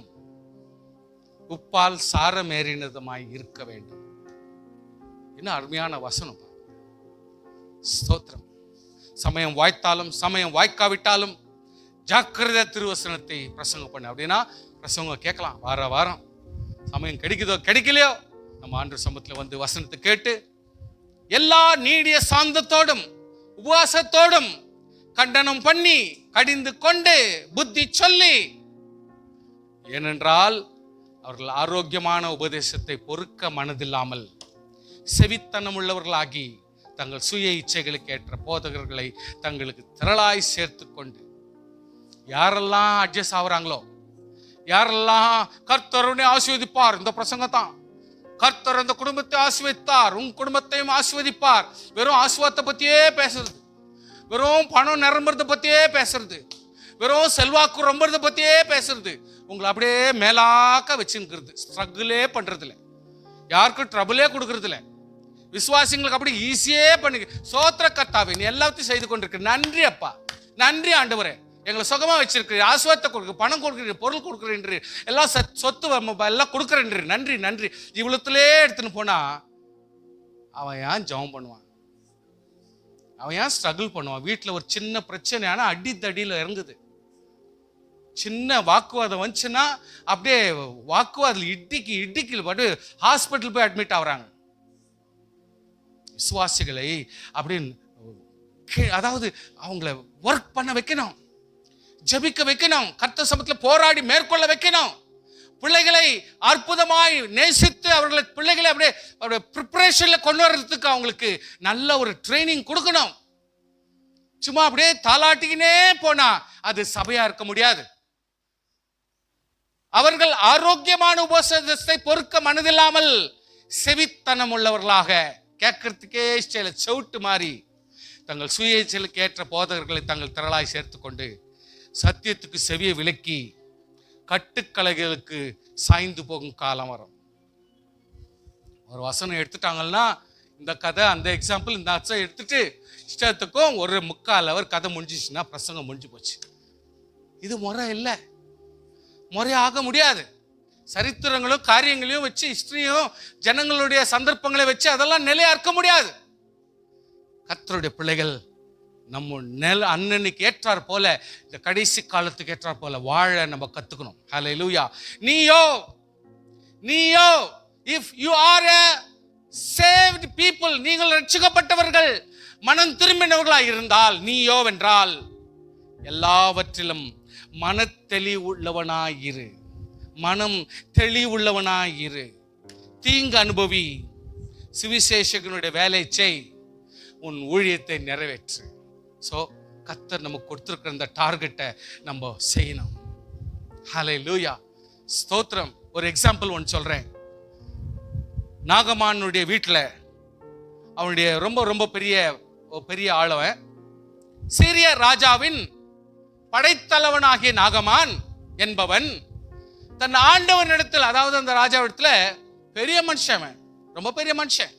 உப்பால் சாரமேறினதுமாய் இருக்க வேண்டும். என்ன அருமையான வசனம். ஸ்தோத்திரம். சமயம் வாய்த்தாலும் சமயம் வாய்க்காவிட்டாலும் ஜாக்கிரதை திருவசனத்தை பிரசங்கம் பண்ண. அப்படின்னா பிரசங்கம் கேட்கலாம் வார வாரம். சமயம் கிடைக்குதோ கிடைக்கலையோ நம்ம ஆண்டவர் சமூகத்தில் வந்து வசனத்தை கேட்டு எல்லா நீடிய சாந்தத்தோடும் உபவாசத்தோடும் கண்டனம் பண்ணி கடிந்து கொண்டு புத்தி சொல்லி, ஏனென்றால் அவர்கள் ஆரோக்கியமான உபதேசத்தை பொறுக்க மனதில்லாமல் செவித்தனம் உள்ளவர்களாகி தங்கள் சுய இச்சைகளுக்கு ஏற்ற போதகர்களை தங்களுக்கு திரளாய் சேர்த்து கொண்டு, யாரெல்லாம் அட்ஜஸ்ட் ஆகுறாங்களோ, யாரெல்லாம் கர்த்தருனை ஆசீர்வதிப்பார், இந்த பிரசங்கத்தான் கர்த்தர் அந்த குடும்பத்தை ஆசீர்வதித்தார், உங்க குடும்பத்தையும் ஆசீர்வதிப்பார். வெறும் ஆசீர்வாதத்தை பத்தியே பேசுறது, வெறும் பணம் நிரம்புறத பத்தியே பேசுறது, வெறும் செல்வாக்கு ரொம்பறத பத்தியே பேசுறது, உங்களை அப்படியே மேலாக்க வச்சுக்கிறது. ஸ்ட்ரகிளே பண்றது இல்லை, யாருக்கும் ட்ரபிளே கொடுக்கறது இல்லை. விசுவாசிங்களுக்கு அப்படி ஈஸியே பண்ணி சோத்திர கர்த்தாவே நீ எல்லாத்தையும் செய்து கொண்டிருக்க, நன்றி அப்பா, நன்றி ஆண்டவரே, எங்களை சுகமா வச்சிருக்கிறீர், ஆசுவாதத்தை கொடுக்க, பணம் கொடுக்குறீர், பொருள் கொடுக்குறீர், எல்லாம் சொத்து எல்லாம் கொடுக்குறேன், நன்றி நன்றி. இவ்வளவுலே எடுத்துன்னு போனா அவன் ஏன் ஜெபம் பண்ணுவான், அவன் ஏன் ஸ்ட்ரகிள் பண்ணுவான்? வீட்டில் ஒரு சின்ன பிரச்சனை ஆனா அடித்தடியில் இறங்குது. சின்ன வாக்குவாதம் வந்துச்சுன்னா அப்படியே வாக்குவாதத்தில் இடிக்கல பாட்டு ஹாஸ்பிட்டல் போய் அட்மிட் ஆகுறாங்க. விசுவாசிகளை அப்படின்னு அதாவது அவங்கள ஒர்க் பண்ண வைக்கணும், ஜெபிக்க வைக்கணும், கர்த்தர் சமூகத்தில் போராடி மேற்கொள்ள வைக்கணும். பிள்ளைகளை அற்புதமாய் நேசித்து அவர்களை பிள்ளைகளை அப்படியே ப்ரிப்பரேஷன்ல கொண்டு வர்றதுக்கு அவங்களுக்கு நல்ல ஒரு ட்ரைனிங் கொடுக்கணும். சும்மா அப்படியே தாளாட்டிக்கினே போனா அது சபையா இருக்க முடியாது. அவர்கள் ஆரோக்கியமான உபதேசத்தை பொறுக்க மனதில்லாமல் செவித்தனம் உள்ளவர்களாக, கேட்கறதுக்கே செவிட்டு மாறி தங்கள் சுயேச்சலுக்கு ஏற்ற போதகர்களை தங்கள் திரளாய் சேர்த்துக்கொண்டு சத்தியத்துக்கு செவியை விலக்கி கட்டுக்கலைகளுக்கு சாய்ந்து போகும் காலம் வரும். ஒரு வசனம் எடுத்துட்டாங்கன்னா இந்த கதை, அந்த எக்ஸாம்பிள், இந்த அச்சை எடுத்துட்டு இஷ்டத்துக்கும் ஒரு 3/4 hour கதை முடிஞ்சிச்சுன்னா பிரசங்கம் முடிஞ்சு போச்சு. இது முறை இல்லை, முறையாக முடியாது. சரித்திரங்களும் காரியங்களையும் வச்சு, ஹிஸ்டரியும் ஜனங்களுடைய சந்தர்ப்பங்களை வச்சு அதெல்லாம் நிலையா இருக்க முடியாது. கர்த்தருடைய பிள்ளைகள் நம்ம அண்ணனுக்கு ஏற்றார் போல, இந்த கடைசி காலத்துக்கு ஏற்றார் போல வாழ நம்ம கத்துக்கணும். ஹல்லேலூயா. நீயோ if you are a saved people, நீங்கள் ரட்சிக்கப்பட்டவர்கள், மனம் திரும்பினவர்களாய் இருந்தால், நீயோ வென்றால் எல்லாவற்றிலும் மன தெளிவுள்ளவனாயிரு, மனம் தெளிவுள்ளவனாயிரு, தீங்கு அனுபவி, சுவிசேஷகனுடைய வேலை செய், உன் ஊழியத்தை நிறைவேற்று. ஸோ கர்த்தர் நமக்கு கொடுத்துருக்கிற இந்த டார்கெட்டை நம்ம செய்யணும். ஹல்லேலூயா, ஸ்தோத்திரம். ஒரு எக்ஸாம்பிள் ஒன்று சொல்றேன். நாகமானுடைய வீட்டில் அவனுடைய ரொம்ப ரொம்ப பெரிய ஆளவன், சீரிய ராஜாவின் படைத்தலைவனாகிய நாகமான் என்பவன் தன் ஆண்டவனிடத்தில், அதாவது அந்த ராஜாவிடத்துல பெரிய மனுஷன், ரொம்ப பெரிய மனுஷன்,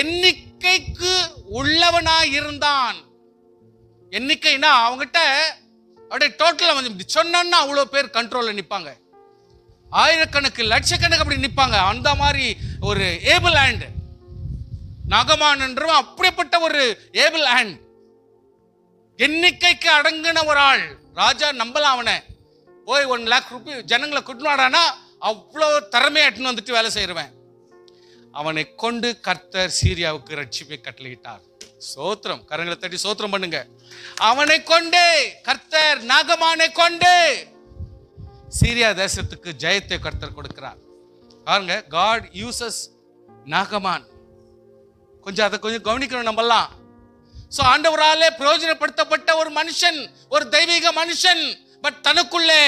எண்ணிக்கைக்கு உள்ளவனாய் இருந்தான். எண்ணிக்கைனா அவங்ககிட்ட அப்படியே டோட்டலா வந்து சொன்னா அவ்வளோ பேர் கண்ட்ரோல்ல நிற்பாங்க, ஆயிரக்கணக்கு லட்சக்கணக்கு அப்படி நிற்பாங்க. அந்த மாதிரி ஒரு ஏபிள் ஹேண்ட் நாகமான் என்றவன், அப்படிப்பட்ட ஒரு ஏபிள் ஹேண்ட், எண்ணிக்கைக்கு அடங்கின ஒரு ஆள். ராஜா நம்பலாம் அவனை. போய் 1 lakh ரூபாய் ஜனங்களை கூட்டினாடானா அவ்வளோ திறமையா எட்டுன்னு வந்துட்டு வேலை செய்யறவன். அவனை கொண்டு கர்த்தர் சீரியாவுக்கு ரட்சிப்பை கட்டளையிட்டார். சோத்திரம், கரங்களை தட்டி சோத்திரம் பண்ணுங்க. அவனை கொண்டு கர்த்தர், நாகமானை கொண்டு சீரியா தேசத்துக்கு ஜெயத்தை கர்த்தர் கொடுக்கிறார். பாருங்க, காட் யூசஸ் நாகமான். கொஞ்சம் அதை கொஞ்சம் கவனிக்கணும் நம்மலாம். சோ ஆண்டவராலே பிரயோஜனப்படுத்தப்பட்ட ஒரு மனுஷன், ஒரு தெய்வீக மனுஷன். பட் தனக்குள்ளே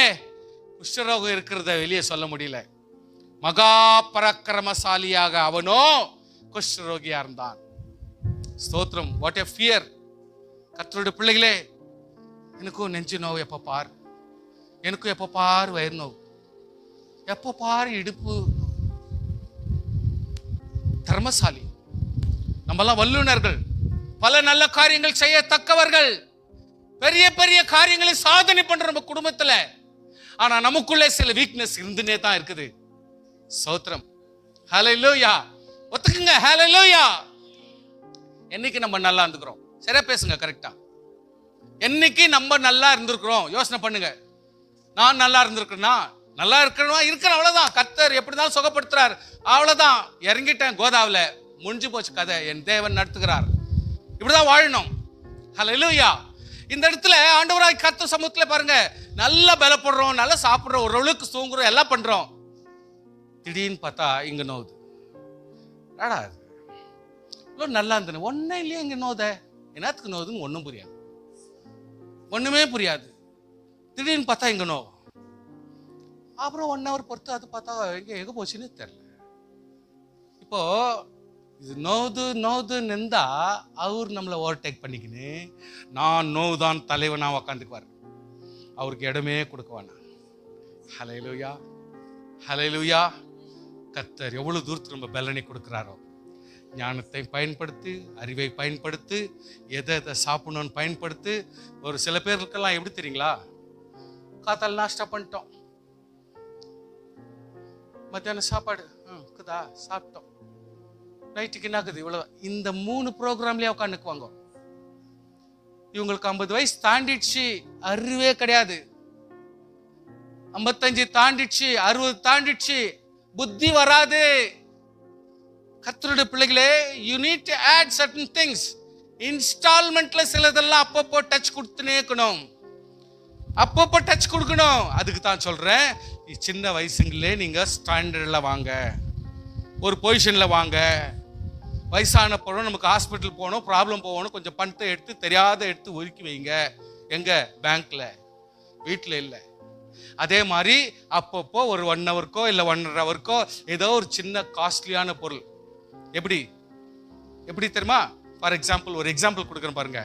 குஷ்டரோகம் இருக்கிறத வெளியே சொல்ல முடியல. மகா பராக்கிரமசாலியாக அவனோ குஷ்டரோகியா இருந்தான். ஸ்தோத்திரம். What a fear. கர்த்தருடைய பிள்ளைகளே, எனக்கும் நெஞ்சு நோவு எப்ப பார், எனக்கும் எப்ப பார் வயிறு நோவு, எப்ப பார் இடுப்பு. தர்மசாலி, நம்மெல்லாம் வல்லுநர்கள், பல நல்ல காரியங்கள் செய்யத்தக்கவர்கள், பெரிய பெரிய காரியங்களை சாதனை பண்ற நம்ம குடும்பத்துல. ஆனா நமக்குள்ளே சில வீக்னஸ் இருந்துனே தான் இருக்குது. ஸ்தோத்திரம். ஹல்லேலூயா. ஒத்துக்குங்க. ஹல்லேலூயா. என்னைக்கு நம்ம நல்லா இருந்துக்கிறோம்? சரியா பேசுங்க, கரெக்டா. என்னைக்கு நம்ம நல்லா இருந்திருக்கிறோம்? யோசனை பண்ணுங்க. நான் நல்லா இருந்திருக்கேன்னா, நல்லா இருக்கிறேன், அவ்வளவுதான். கர்த்தர் எப்படிதான் சுகப்படுத்துறார், அவ்வளவுதான். இறங்கிட்டேன் கோதாவில, முடிஞ்சு போச்சு கதை. என் தேவன் நடத்துகிறார். இப்படிதான் வாழணும். ஹல்லேலூயா. இந்த இடத்துல ஆண்டவராய் கர்த்தர் சமூகத்துல பாருங்க, நல்லா பலப்படுறோம், நல்லா சாப்பிடுறோம், ஓரளவுக்கு தூங்குறோம், எல்லாம் பண்றோம். திடீர்னு பார்த்தா இங்க நோவுது. நல்லா இருந்தேன், ஒன்னும் இல்லையா இங்க நோத, என்னத்துக்கு நோவுதுன்னு ஒன்னும் புரியாது, ஒண்ணுமே புரியாது. திடீர்னு பார்த்தா இங்க நோவும். அப்புறம் 1 hour பொறுத்து அது பார்த்தா எங்க போச்சுன்னு தெரியல. இப்போ இது நோவுது நின்றா அவர் நம்மளை ஓவர்டேக் பண்ணிக்கின்னு நான் நோவுதான் தலைவனா உக்காந்துக்குவார். அவருக்கு இடமே கொடுக்குவானா. ஹல்லேலூயா, ஹல்லேலூயா. கர்த்தர் எவ்வளவு தூரத்துக்கு நம்ம பலனை கொடுக்கிறாரோ. ஞானத்தை பயன்படுத்து, அறிவை பயன்படுத்து, எதை சாப்பிடணும்னு பயன்படுத்து. ஒரு சில பேருக்கெல்லாம் எப்படி தெரியுங்களா, காத்தால் நாஷ்டா பண்ணிட்டோம், மத்தியானம் சாப்பாடு இருக்குதா, சாப்பிட்டோம், நைட்டுக்கு என்னாக்குது, இவ்வளவு. இந்த 3 ப்ரோக்ராம்லயே உட்காந்துக்குவாங்க. இவங்களுக்கு 50 வயசு தாண்டிடுச்சு, அறிவே கிடையாது. 55 தாண்டிடுச்சு, 60 தாண்டிடுச்சு, புத்தி வராது. கர்த்தருடைய பிள்ளைகளே, you need to add certain things. இன்ஸ்டால்மெண்ட்ல சிலதெல்லாம் அப்பப்போ டச் கொடுத்துனே இருக்கணும், அப்பப்போ டச் கொடுக்கணும். அதுக்கு தான் சொல்றேன், சின்ன வயசுங்களே நீங்க ஸ்டாண்டர்ட்ல வாங்க, ஒரு பொசிஷன்ல வாங்க. வயசான போறோம், நமக்கு ஹாஸ்பிட்டல் போகணும், ப்ராப்ளம் போகணும், கொஞ்சம் பணத்தை எடுத்து தெரியாத எடுத்து ஒதுக்கி வைங்க. எங்க? பேங்க்ல, வீட்டில் இல்லை. அதே மாதிரி அப்பப்போ ஒரு 1 ஹவருக்கோ இல்லை 1.5 ஹவருக்கோ ஏதோ ஒரு சின்ன காஸ்ட்லியான பொருள். எப்படி தெரியுமா? ஃபார் எக்ஸாம்பிள் ஒரு எக்ஸாம்பிள் கொடுக்குறேன் பாருங்க.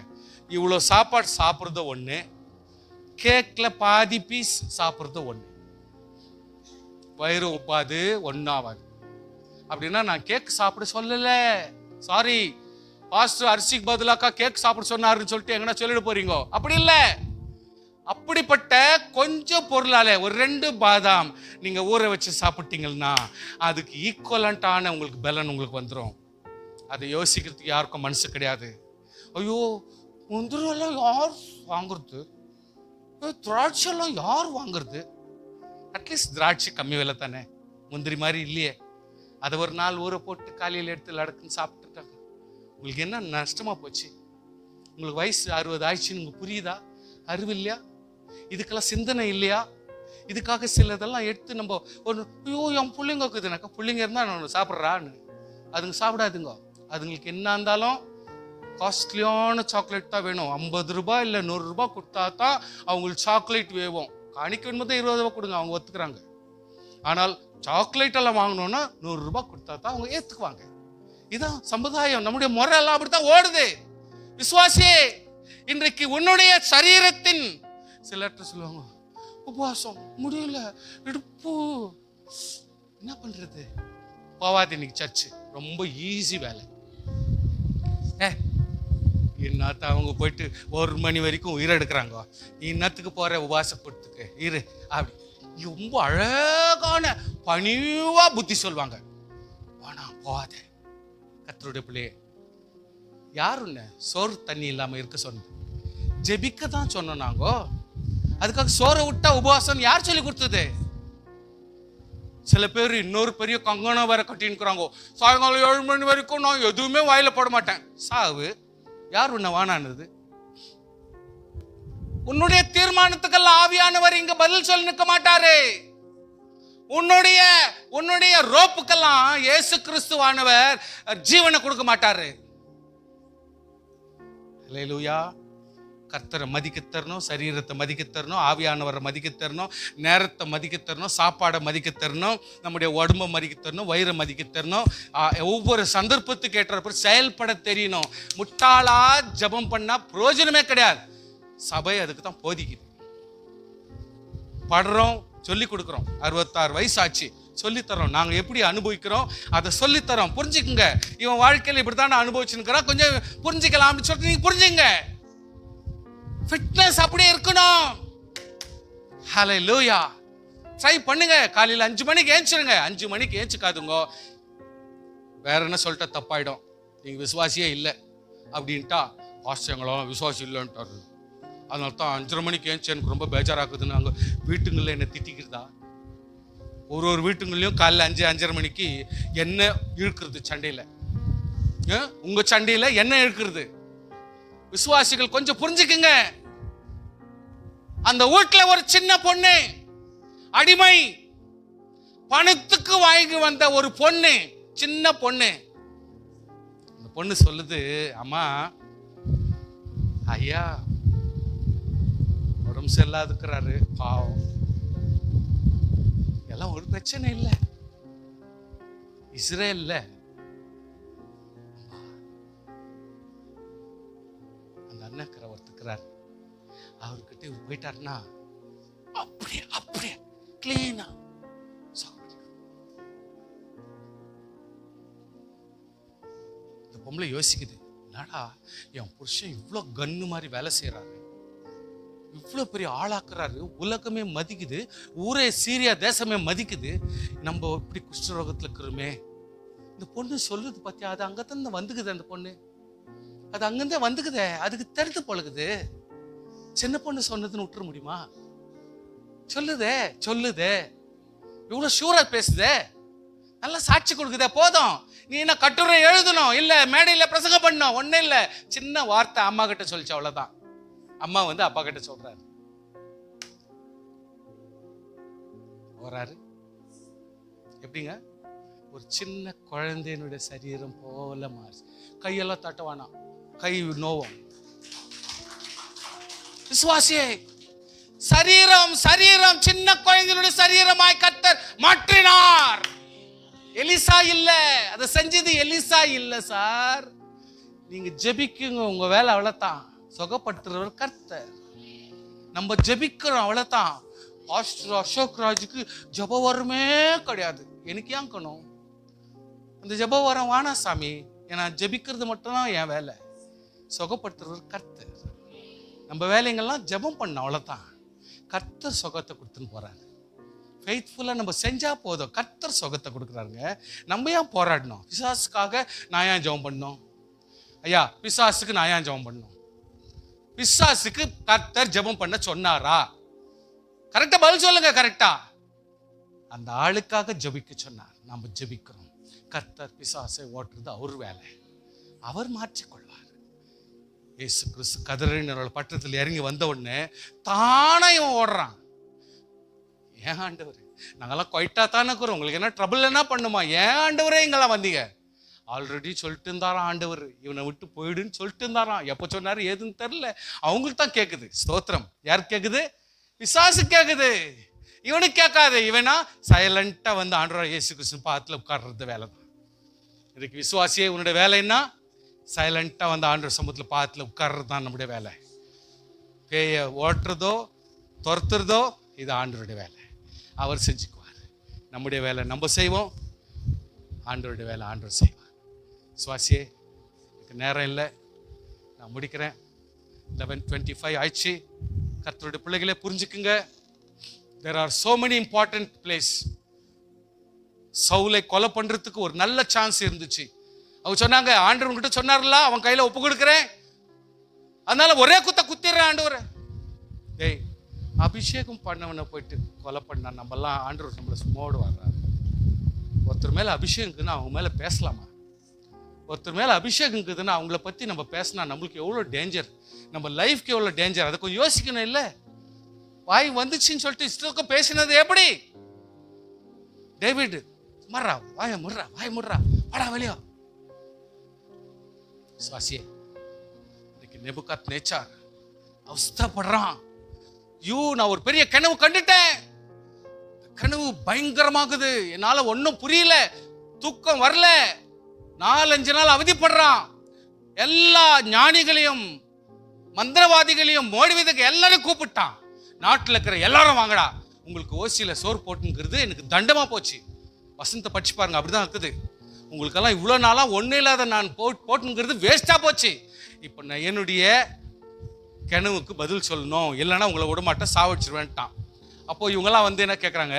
இவ்வளோ சாப்பாடு சாப்பிட்றது ஒன்று, கேக்கில் பாதி பீஸ் சாப்பிட்றது ஒன்று. வயிறு ஒப்பாது, ஒன்றாவாது. அப்படின்னா நான் கேக் சாப்பிட சொல்லலை, சாரி, பாஸ்டர் அரிசிக்கு பதிலாக்கா கேக் சாப்பிட சொன்னாருன்னு சொல்லிட்டு எங்கன்னா சொல்லிட்டு போறீங்க. அப்படி இல்லை. அப்படிப்பட்ட கொஞ்சம் பொருளால ஒரு 2 பாதாம் நீங்க ஊற வச்சு சாப்பிட்டீங்கன்னா அதுக்கு ஈக்குவலண்டான உங்களுக்கு பலன் உங்களுக்கு வந்துடும். அதை யோசிக்கிறதுக்கு யாருக்கும் மனசு கிடையாது. ஐயோ, முந்திரி எல்லாம் யார் வாங்குறது, திராட்சை எல்லாம் யார் வாங்குறது? அட்லீஸ்ட் திராட்சை கம்மி விலை தானே, முந்திரி மாதிரி இல்லையே. அதை ஒரு நாள் ஊற போட்டு காலையில் எடுத்து லடக்குன்னு சாப்பிட்டுட்டாங்க. உங்களுக்கு என்ன நஷ்டமா போச்சு? உங்களுக்கு வயசு 60 ஆயிடுச்சுன்னு உங்களுக்கு புரியுதா? அறிவு இல்லையா? இதுக்கெல்லாம் சிந்தனை இல்லையா? இதுக்காக சிலதெல்லாம் எடுத்து நம்ம ஒரு ஐயோ என் பிள்ளைங்க இருக்குதுனாக்கா, பிள்ளைங்க இருந்தால் நான் சாப்பிட்றான்னு அதுங்க சாப்பிடாதுங்க. அதுங்களுக்கு என்ன இருந்தாலும் காஸ்ட்லியான சாக்லேட் தான் வேணும். 50 ரூபாய் இல்லை 100 ரூபாய் கொடுத்தா தான் அவங்களுக்கு சாக்லேட் வேவும். காணிக்க வேணும்போது 20 ரூபாய் கொடுங்க, அவங்க ஒத்துக்கிறாங்க. ஆனால் சாக்லேட் எல்லாம் வாங்கணும்னா 100 ரூபாய் கொடுத்தா தான் அவங்க ஏற்றுக்குவாங்க. இதான் சமுதாயம், நம்முடைய முறை எல்லாம் அப்படித்தான் ஓடுது. விசுவாசியே, இன்றைக்கு உன்னுடைய சரீரத்தின் சிலர்கிட்ட சொல்லுவாங்க, உபவாசம் முடியல, இடுப்பு, என்ன பண்றது? போவாது இன்னைக்கு சர்ச்சு, ரொம்ப ஈஸி வேலை. என்னத்த அவங்க போயிட்டு 1 மணி வரைக்கும் உயிரெடுக்கிறாங்க, நீ என்னத்துக்கு போற உபவாசப்படுத்துக்கு இரு அப்படி ரொம்ப அழகான பணிவா புத்தி சொல்வாங்க. ஆனா போவாத. கர்த்தருடைய பிள்ளையே, யார் உன்னை சோறு தண்ணி இல்லாம இருக்க சொன்னது? ஜெபிக்க தான் சொன்னோம் நாங்க. அதுக்காக சோறை விட்டா உபவாசம் யார் சொல்லி கொடுத்தது? சில பேர் இன்னொரு பெரிய கங்கணம் வேற கட்டின்னுக்குறாங்க, சாயங்காலம் 7 மணி வரைக்கும் நான் எதுவுமே வாயில போட மாட்டேன். சாவு. யார் உன்னை வானானது? உன்னுடைய தீர்மானத்துக்கெல்லாம் ஆவியானவர் இங்க பதில் சொல்லி நிற்க மாட்டாரு. உன்னுடைய ரோப்புக்கெல்லாம் இயேசு கிறிஸ்துவானவர் ஜீவனை கொடுக்க மாட்டாரு. அல்லேலூயா. கர்த்தரை மதிக்க தரணும், சரீரத்தை மதிக்க தரணும், ஆவியானவரை மதிக்க தரணும், நேரத்தை மதிக்க தரணும், சாப்பாடை மதிக்க தரணும், நம்முடைய உடம்பை மதிக்க தரணும், வயிறை மதிக்க தரணும். ஒவ்வொரு சந்தர்ப்பத்துக்கு ஏற்ற செயல்பட தெரியணும். முட்டாளா ஜபம் பண்ணா பிரயோஜனமே கிடையாது. சபை அதுக்கு தான் போதிக்குது. படுறோம், சொல்லி கொடுக்குறோம். 66 வயசு ஆச்சு, சொல்லித்தரோம். நாங்கள் எப்படி அனுபவிக்கிறோம் அதை சொல்லித்தரோம். புரிஞ்சுக்குங்க. இவன் வாழ்க்கையில் இப்படி தான் அனுபவிச்சுருக்கிறான், கொஞ்சம் புரிஞ்சுக்கலாம் அப்படின்னு சொல்லிட்டு நீங்கள் புரிஞ்சுங்க. ஃபிட்னஸ் அப்படியே இருக்கணும். ஹல்லேலூயா. ட்ரை பண்ணுங்க. காலையில் 5 மணிக்கு ஏஞ்சிருங்க. 5 மணிக்கு ஏஞ்சிக்காதுங்க, வேற என்ன சொல்லிட்டா தப்பாயிடும். நீங்கள் விசுவாசியே இல்லை அப்படின்ட்டா ஆசியங்களும் விசுவாசி இல்லைன்ட்டாரு. அதனால தான் 5:30 மணிக்கு ஏஞ்சி எனக்கு ரொம்ப பேஜாராக்குதுன்னு அங்கே வீட்டுங்களில் என்னை திட்டிக்கிறதா? ஒரு வீட்டுங்கள்லையும் காலையில் 5-5:30 மணிக்கு என்ன இழுக்கிறது சண்டையில். உங்க சண்டையில் என்ன இழுக்கிறது? விசுவாசிகள் கொஞ்சம் புரிஞ்சுக்குங்க. அந்த வீட்டுல ஒரு சின்ன பொண்ணு, அடிமை, பணத்துக்கு வாங்கி வந்த ஒரு பொண்ணு, சின்ன பொண்ணு. அந்த பொண்ணு சொல்லுது, அம்மா ஐயா உடம்பு சரியில்லாதுக்கிறாரு, பாவம், எல்லாம் ஒரு பிரச்சனை இல்லை, இஸ்ரேல்ல அந்த அண்ணக்கிற ஒருத்துக்கிறார், அவர்கிட்ட இவர் போயிட்டாருன்னா அப்படியே கிளீனா இந்த பொம்பளை யோசிக்குது, என்னடா என் புருஷன் இவ்வளோ கன்னு மாதிரி வேலை செய்யறாரு, இவ்வளோ பெரிய ஆளாக்குறாரு, உலகமே மதிக்குது, ஊரே சீரியா தேசமே மதிக்குது, நம்ம இப்படி குஷ்டரோகத்தில் இருக்கிறோமே. இந்த பொண்ணு சொல்லுது பத்தியா, அது அங்கதான் வந்துக்குது, அந்த பொண்ணு அது அங்கிருந்தே வந்துக்குதே, அதுக்கு தெரிந்து பழகுது. சின்ன பொண்ணு சொன்னதுன்னு விட்டுற முடியுமா? சொல்லுதே இவ்வளவு ஷூரா பேசுதே, நல்லா சாட்சி கொடுக்குதே. போதும், நீ என்ன கட்டுரை எழுதணும், இல்ல மேடையில பிரசங்கம் பண்ணணும், ஒன்னும் இல்ல, சின்ன வார்த்தை அம்மா கிட்ட சொல்லிச்சு, அவ்வளவுதான். அம்மா வந்து அப்பா கிட்ட சொல்றாரு, வராரு. எப்படிங்க? ஒரு சின்ன குழந்தையினுடைய சரீரம் போல மாறி, கையெல்லாம் தட்டவானா, கை நோவும். விசுவாசியே, சரீரம் சரீரம் சின்ன குழந்தைகளுடைய சரீரமாய் கர்த்தர் மாற்றினார். எலிசா இல்ல, அதை செஞ்சது எலிசா இல்ல சார். நீங்க ஜெபிக்குங்க, உங்க வேலை அவ்வளவுதான். சுகப்படுத்துறவர் கர்த்தர். நம்ம ஜெபிக்கிறோம் அவ்வளவுதான். பாஸ்டர் அசோக் ராஜுக்கு ஜெப வரமே கிடையாது. எனக்கு ஏன் கணும் அந்த ஜெப வரம்? வானா சாமி, ஏன்னா ஜெபிக்கிறது மட்டும்தான் என் வேலை. சுகப்படுத்துறவர் கர்த்தர். நம்ம வேலைங்கள்லாம் ஜெபம் பண்ண அவ்வளவுதான். கர்த்தர் சுகத்தை கொடுத்துன்னு போறாரு. ஃபெய்த்ஃபுல்லா நம்ம செஞ்சா போதும், கர்த்தர் சுகத்தை கொடுக்குறாருங்க. நம்ம ஏன் போராடணும்? பிசாசுக்காக நான் ஏன் ஜெபம் பண்ணணும்? ஐயா, பிசாசுக்கு நான் ஏன் ஜெபம் பண்ணணும்? பிசாசுக்கு கர்த்தர் ஜெபம் பண்ண சொன்னாரா? கரெக்டா பதில் சொல்லுங்க. கரெக்டா அந்த ஆளுக்காக ஜெபிக்க சொன்னார். நம்ம ஜெபிக்கிறோம். கர்த்தர் பிசாசை ஓட்டுறது அவர் வேலை, அவர் மாற்றிக்கொள்வார். இயேசு கிறிஸ்து கதிரேனரோட பட்டத்தில் இறங்கி வந்த உடனே தானே இவன் ஓடுறான். ஏன் ஆண்டவர், நாங்கெல்லாம் கொயிட்டா தானே இருக்கிறோம், உங்களுக்கு என்ன ட்ரபிள் என்ன பண்ணுமா? ஏன் ஆண்டவரே இங்கெல்லாம் வந்தீங்க? ஆல்ரெடி சொல்லிட்டு இருந்தாராம் ஆண்டவர், இவனை விட்டு போயிடுன்னு சொல்லிட்டு இருந்தாராம். எப்போ சொன்னாரு ஏதுன்னு தெரியல. அவங்களுக்கு தான் கேட்குது. ஸ்தோத்திரம். யாருக்கு கேட்குது? பிசாசு கேட்குது. இவனுக்கு கேட்காது. இவனா சைலண்டா வந்து ஆண்டவர் இயேசு கிறிஸ்து பாத்துல உட்கார்றது வேலை தான். இதுக்கு விசுவாசியே உன்னுடைய வேலை என்ன? சைலண்டா வந்து ஆண்டவர் சமூகத்தில் பாத்துல உட்கார்றது தான் நம்முடைய வேலை. பேய ஓட்டுறதோ துரத்துறதோ இது ஆண்டவருடைய வேலை. அவர் செஞ்சுக்குவார். நம்முடைய வேலை நம்ம செய்வோம், ஆண்டவருடைய வேலை ஆண்டவர் செய்வார். விசுவாசியே, எனக்கு நேரம் இல்லை, நான் முடிக்கிறேன். 11:25 ஆயிடுச்சு. கர்த்தருடைய பிள்ளைகளே புரிஞ்சுக்குங்க. There are so many important place. சவுலை கொலை பண்றதுக்கு ஒரு நல்ல சான்ஸ் இருந்துச்சு. அவங்க சொன்னாங்க, ஆண்டவர் கிட்ட சொன்னார்ல, அவன் கையில ஒப்பு கொடுக்குறேன், அதனால ஒரே குத்திடுறேன் ஆண்டவர். டேய், அபிஷேகம் பண்ணவனை போயிட்டு கொலை பண்ணா நம்மெல்லாம் ஆண்டவர் நம்மளை சும்மாவோடு வர்றாரு. ஒருத்தர் மேல அபிஷேகம் இருக்குதுன்னா அவங்க மேல பேசலாமா? ஒருத்தர் மேல அபிஷேகம் இருக்குதுன்னா அவங்கள பத்தி நம்ம பேசினா நம்மளுக்கு எவ்வளோ டேஞ்சர், நம்ம லைஃப்க்கு எவ்வளோ டேஞ்சர், அதை கொஞ்சம் யோசிக்கணும். இல்லை, வாய் வந்துச்சுன்னு சொல்லிட்டு இஷ்டம் பேசினது எப்படி? டேவிட் மர்றா, வாய முர்றா, வாய் முர்றா, வாடா வெளியோ. சுவாசியே, இன்னைக்கு நேபுகாத் நேச்சார் அவஸ்தைப்படுறான். நான் ஒரு பெரிய கனவு கண்டுட்டேன், கனவு பயங்கரமாகுது, என்னால ஒன்னும் புரியல, தூக்கம் வரல, 4-5 நாள் அவதிப்படுறான். எல்லா ஞானிகளையும் மந்திரவாதிகளையும் மோடிவிதக்கு எல்லாரும் கூப்பிட்டான். நாட்டில் இருக்கிற எல்லாரும் வாங்கடா, உங்களுக்கு ஓசியில சோறு போட்டுங்கிறது எனக்கு தண்டமா போச்சு. வசந்த படிச்சு பாருங்க, அப்படிதான் இருக்குது. உங்களுக்கெல்லாம் இவ்வளோ நாளாக ஒன்றும் இல்லாத நான் போட்டுங்கிறது வேஸ்டா போச்சு. இப்போ நான் என்னுடைய கனவுக்கு பதில் சொல்லணும், இல்லைன்னா உங்களை விட மாட்டேன், சாவடிச்சிருவேன்ட்டான். அப்போ இவங்கெல்லாம் வந்து என்ன கேட்குறாங்க,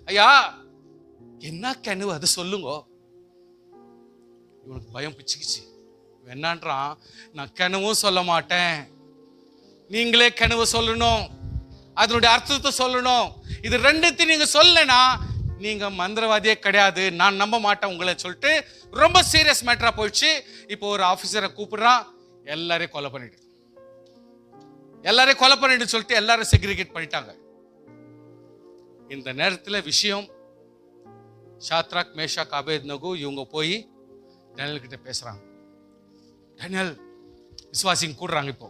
ஐயா என்ன கனவு அது சொல்லுங்க. இவனுக்கு பயம் பிச்சுக்கிச்சு. என்னன்றான், நான் கனவும் சொல்ல மாட்டேன், நீங்களே கனவு சொல்லணும், அதனுடைய அர்த்தத்தை சொல்லணும். இது ரெண்டுத்தையும் நீங்க சொல்லனா நீங்க மந்திரவாதியே கிடையாது, நான் நம்ப மாட்டேன் உங்களை சொல்லிட்டு ரொம்ப சீரியஸ் மேட்டரா போயிடுச்சு. இப்போ ஒரு ஆபீசரை கூப்பிடுறான், எல்லாரையும் கொலை பண்ணிட்டு சொல்லிட்டு எல்லாரும் செக்ரிகேட் பண்ணிட்டாங்க. இந்த நேரத்தில் விஷயம் ஷாத்ராக் மேஷாக் அபேத்நேகோ இவங்க போய் டேனியல் கிட்ட பேசுறாங்க. டேனியல், விசுவாசிங்க கூடுறாங்க, இப்போ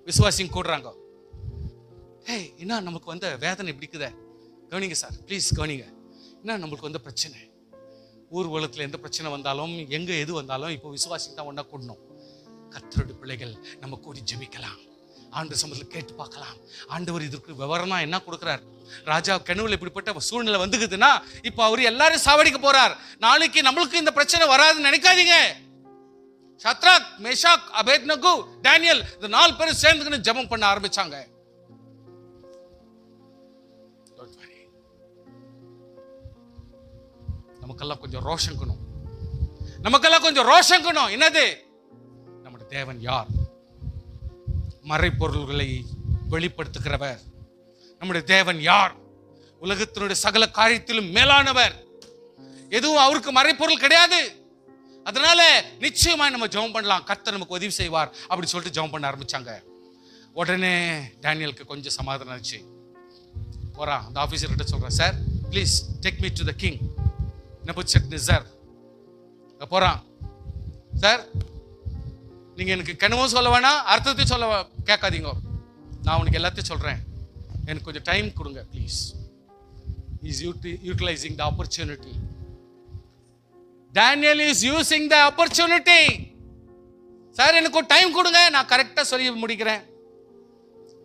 விசுவாசிங்க கூடுறாங்க. ஏய், என்ன நமக்கு வந்த வேதனை இப்படி இருக்குதே, கவனிங்க சார், ப்ளீஸ் கவனிங்க. என்ன நம்மளுக்கு வந்த பிரச்சனை, ஊர் உலகத்தில் எந்த பிரச்சனை வந்தாலும் எங்க எது வந்தாலும் இப்போ விசுவாசிங்க தான் ஒன்றா கூடணும். கர்த்தருடைய பிள்ளைகள் நம்ம கூடி ஜெபிக்கலாம், ஆண்டு சமூகத்தில் கேட்டு பார்க்கலாம். ஆண்டவர் இதற்கு விவரமா என்ன கொடுக்குறார். ராஜா கனவுல இப்படிப்பட்ட சூழ்நிலை வந்துக்குதுன்னா இப்போ அவர் எல்லாரும் சாவடிக்க போறார். நாளைக்கு நம்மளுக்கு இந்த பிரச்சனை வராதுன்னு நினைக்காதீங்க. ஷத்ராக் மேஷாக் அபேத்நேகோ டேனியல் இந்த 4 பேரும் சேர்ந்துக்கின்னு ஜெபம் பண்ண ஆரம்பிச்சாங்க. நமக்கெல்லாம் கொஞ்சம் ரோஷங்கணும், நமக்கெல்லாம் கொஞ்சம் ரோஷங்கணும். என்னது? நம்முடைய தேவன் யார்? மறைப்பொருள்களை வெளிப்படுத்துகிறவர். நம்முடைய தேவன் யார்? உலகத்தினுடைய சகல காரியத்திலும் மேலானவர். எதுவும் அவருக்கு மறைப்பொருள் கிடையாது. அதனால நிச்சயமா நம்ம ஜெபம் பண்ணலாம், கர்த்தர் நமக்கு உதவி செய்வார் அப்படி சொல்லிட்டு ஜெபம் பண்ண ஆரம்பிச்சாங்க. உடனே டேனியலுக்கு கொஞ்சம் சமாதானம் ஆச்சு. போறான், அந்த ஆபீசர் கிட்ட சொல்றான், sir please take me to the king Nebuchadnezzar. போறான், சார் நீங்க எனக்கு கனவும் சொல்ல வேணாம், அர்த்தத்தையும் சொல்ல கேட்காதீங்க, நான் உனக்கு எல்லாத்தையும் சொல்றேன், எனக்கு கொஞ்சம் டைம் கொடுங்க please. Is utilising the opportunity. Daniel is using the opportunity. Sir எனக்கு ஒரு டைம் கொடுங்க, நான் கரெக்டா சொல்லி முடிக்கிறேன்.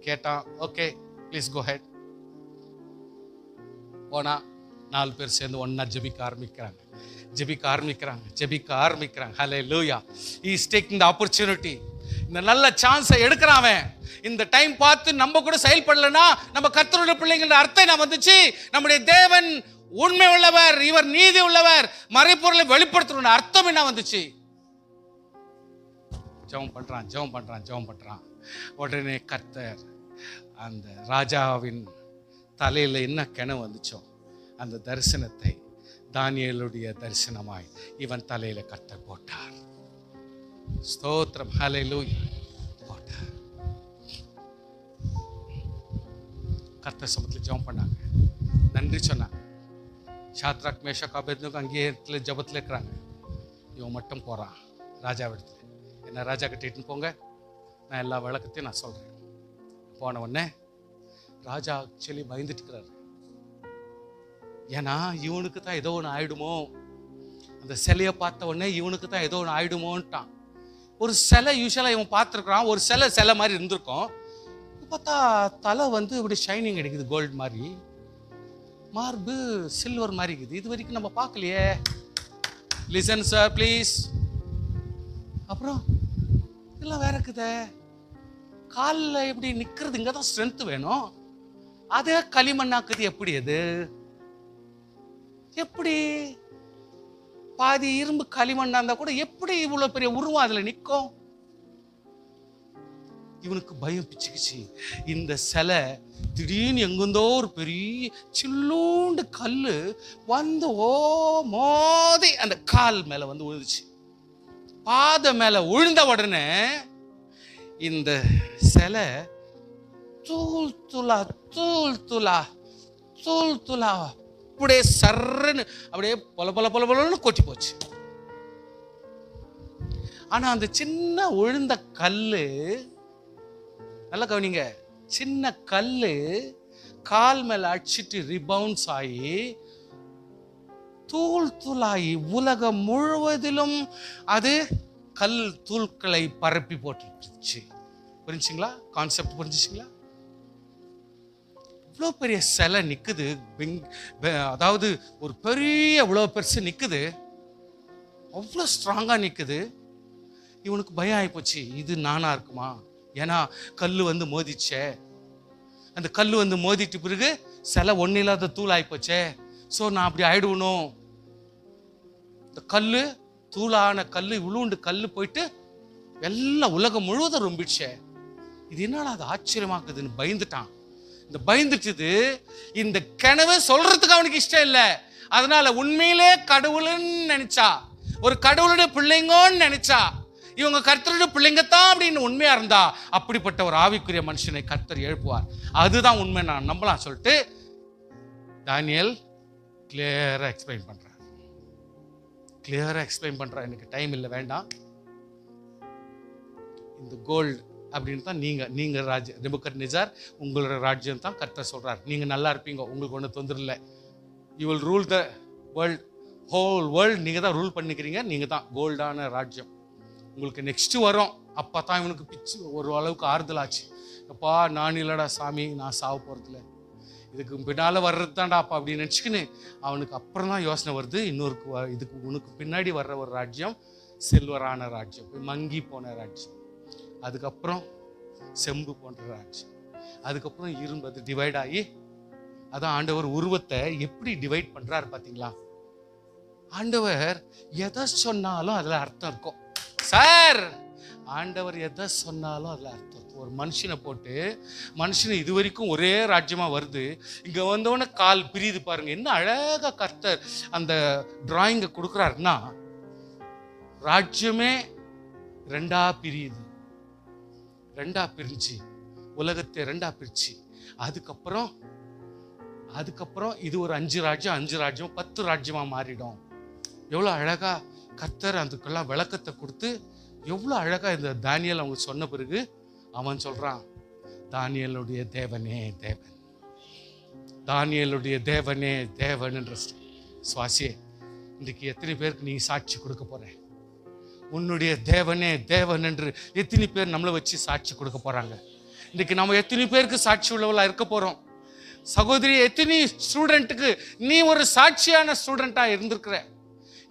கேட்டான், ஓகே ப்ளீஸ் கோ ஹெட். போனா 4 பேர் சேர்ந்து ஒன்னா ஜெபிக்க ஆரம்பிக்கிறாங்க. ஹல்லேலூயா. He is taking the opportunity. இந்த நல்ல சான்ஸை எடுக்கிறான் அவன். இந்த டைம் பார்த்து நம்ம கூட செயல்படலன்னா நம்ம கர்த்தருடைய பிள்ளைங்களோட அர்த்தம் என்ன வந்துச்சு? நம்முடைய தேவன் உண்மை உள்ளவர், இவர் நீதி உள்ளவர், மறைப்பொருளை வெளிப்படுத்தணும் அர்த்தம் என்ன வந்துச்சு? ஜெபம் பண்றான். உடனே கர்த்தர் அந்த ராஜாவின் தலையில என்ன கிணவு வந்துச்சோ அந்த தரிசனத்தை தானியேலுடைய தரிசனமாய் இவன் தலையில கர்த்தர் போட்டார். ஸ்தோத்திரம், ஹல்லேலூயா. போட்டார். கர்த்தர் சமூகத்தில் ஜெபம் பண்ணாங்க, நன்றி சொன்னாங்க. ஷாத்ராக் மேஷாக் ஆபேத்நேகோ அங்கேயே ஜபத்தில் இருக்கிறாங்க. இவன் மட்டும் போகிறான் ராஜா இடத்துல. என்ன ராஜா கிட்ட போங்க, நான் எல்லா விளக்கத்தையும் நான் சொல்கிறேன். போன உடனே ராஜா ஆக்சுவலி பயந்துட்டு இருக்கிறாரு. ஏன்னா இவனுக்கு தான் ஏதோ ஒன்று ஆயிடுமோ, அந்த சிலையை பார்த்த உடனே இவனுக்கு தான் ஏதோ ஒன்று ஆயிடுமோன்ட்டான். ஒரு சிலை யூஸ்வலாக இவன் பார்த்துருக்குறான், ஒரு சிலை மாதிரி இருந்திருக்கும். பார்த்தா தலை இப்படி ஷைனிங் அடிக்குது, கோல்டு மாதிரி, மார்பு சில்வர் மாதிரி இருக்குது. இது வரைக்கும் நம்ம பார்க்கலையே. Listen sir please. அப்புறம் இதெல்லாம் வேற இருக்குதே. காலில் எப்படி நிற்கிறது, இங்கே தான் ஸ்ட்ரென்த் வேணும், அதே களிமண்ணாக்குது. எப்படி அது? எப்படி பாதி இரும்பு களிமண்ணா இருந்தா கூட எப்படி இவ்வளவு பெரிய உருவம் அதுல நிற்கும்? இவனுக்கு பயம் பிச்சுக்குச்சு. இந்த சிலை திடீர்னு எங்கிருந்தோ ஒரு பெரிய சில்லூண்டு கல்லு மோதி அந்த கால் மேல விழுந்துச்சு. பாத மேல விழுந்த உடனே இந்த சிலை தூள் துளா அப்படியே சர்ன்னு அப்படியே பொல கொட்டி போச்சு. ஆனா அந்த சின்ன விழுந்த கல்லு, நல்லா கவனிங்க, சின்ன கல்லு கால் மேல அடிச்சிட்டு ரிபவுன்ஸ் ஆகி தூளாகி உலகம் முழுவதிலும் அது கல் தூள்களை பரப்பி போட்டுருச்சு. புரிஞ்சுங்களா? கான்செப்ட் புரிஞ்சுங்களா? இவ்வளோ பெரிய சிலை நிற்குது, அதாவது ஒரு பெரிய இவ்வளோ பெருசு நிற்குது, அவ்வளோ ஸ்ட்ராங்காக நிற்குது. இவனுக்கு பயம் ஆகிப்போச்சு, இது நானா இருக்குமா? ஏன்னா கல் மோதிச்சே, அந்த கல் மோதிட்டு பிறகு சிலை ஒன்றும் இல்லாத தூள் ஆகிப்போச்சே. ஸோ நான் அப்படி ஆயிடுவணும். இந்த கல் தூளான கல், இவ்வளோண்டு கல் போயிட்டு எல்லாம் உலகம் முழுவதும் ரொம்பிடுச்சே, இது என்னடா அது ஆச்சரியமாக்குதுன்னு பயந்துட்டான். இந்த பயந்துட்டுது இந்த கிணவு சொல்றதுக்கு அவனுக்கு இஷ்டம் இல்லை. அதனால உண்மையிலே கடவுள்னு நினைச்சா, ஒரு கடவுளுடைய பிள்ளைங்கன்னு நினைச்சா, இவங்க கர்த்தருடைய பிள்ளைங்கத்தான் அப்படின்னு உண்மையா இருந்தா அப்படிப்பட்ட ஒரு ஆவிக்குரிய மனுஷனை கர்த்தர் எழுப்புவார். அதுதான் உண்மை, நான் நம்பலாம் சொல்லிட்டு தானியேல் கிளியரா எக்ஸ்பிளைன் பண்றான். எனக்கு டைம் இல்லை, வேண்டாம். இந்த கோல்டு அப்படின்னு தான் நீங்க நேபுகத்நேச்சார் உங்களோட ராஜ்யம் தான் கர்த்தர் சொல்றார். நீங்க நல்லா இருப்பீங்க, உங்களுக்கு ஒன்றும் தொந்தரவு இல்லை. You will rule the world, whole world நீங்க தான் ரூல் பண்ணிக்கிறீங்க. நீங்க தான் கோல்டான ராஜ்யம். உங்களுக்கு நெக்ஸ்ட் வரும். அப்போ தான் இவனுக்கு பிச்சு ஒரு அளவுக்கு ஆறுதல் ஆச்சு. அப்பா நான் இல்லடா சாமி, நான் சாவ போறதில்ல, இதுக்கு பின்னால வர்றது தான்டா அப்பா அப்படின்னு நினச்சிக்கின்னு அவனுக்கு அப்புறம் தான் யோசனை வருது, இதுக்கு உனக்கு பின்னாடி வர்ற ஒரு ராஜ்யம் சில்வரான ராஜ்யம், மங்கி போன ராஜ்யம், அதுக்கப்புறம் செம்பு போன்ற ராஜ்யம், அதுக்கப்புறம் இரும்பு. அது டிவைட் ஆகி, அதான் ஆண்டவர் உருவத்தை எப்படி டிவைட் பண்றாரு பார்த்தீங்களா? ஆண்டவர் எதை சொன்னாலும் அதுல அர்த்தம் இருக்கும் சார். ஆண்டவர் எதை சொன்னாலும் அதுல அர்த்தம் இருக்கும். ஒரு மனுஷனை போட்டு, மனுஷனை இது வரைக்கும் ஒரே ராஜ்யமா வருது, இங்க வந்தவன கால் பிரியுது பாருங்க. என்ன அழகா கர்த்தர் அந்த டிராயிங்க கொடுக்குறாருன்னா, ராஜ்யமே ரெண்டா பிரியுது, ரெண்டா பிரிஞ்சு உலகத்தை ரெண்டா பிரிச்சு, அதுக்கப்புறம் இது ஒரு 5 ராஜ்யம் 10 ராஜ்யமா மாறிடும். எவ்வளோ அழகா கர்த்தர் அதுக்கெல்லாம் விளக்கத்தை கொடுத்து, எவ்வளோ அழகா இந்த தானியேல் அவங்க சொன்ன பிறகு அவன் சொல்றான், தானியேலுடைய தேவனே தேவன், தானியேலுடைய தேவனே தேவன் என்ற சுவாசியே, இன்றைக்கு எத்தனை பேருக்கு நீ சாட்சி கொடுக்க போற? உன்னுடைய தேவனே தேவன் என்று எத்தனை பேர் நம்மளை வச்சு சாட்சி கொடுக்க போறாங்க? இன்றைக்கு நம்ம எத்தனை பேருக்கு சாட்சி உள்ளவளா இருக்க போறோம்? சகோதரி, எத்தனை ஸ்டூடெண்ட்டுக்கு நீ ஒரு சாட்சியான ஸ்டூடெண்டா இருந்திருக்கிற?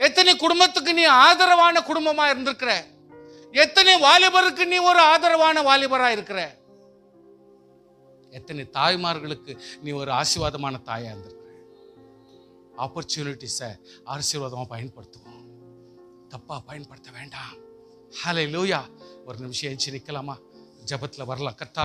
எத்தனை குடும்பத்துக்கு நீ ஆதரவான குடும்பமா இருந்திருக்கிற? எத்தனை வாலிபருக்கு நீ ஒரு ஆதரவான வாலிபரா இருக்கிற? எத்தனை தாய்மார்களுக்கு நீ ஒரு ஆசீர்வாதமான தாயா இருந்திருக்கிற? ஆப்பர்ச்சுனிட்டிஸை ஆசீர்வாதமா பயன்படுத்துவோம், தப்பா பயன்படுத்த வேண்டாம். ஹல்லேலூயா. ஒரு நிமிஷம் எஞ்சி நிற்கலாமா? ஜெபத்துல வரலாம். கர்த்தா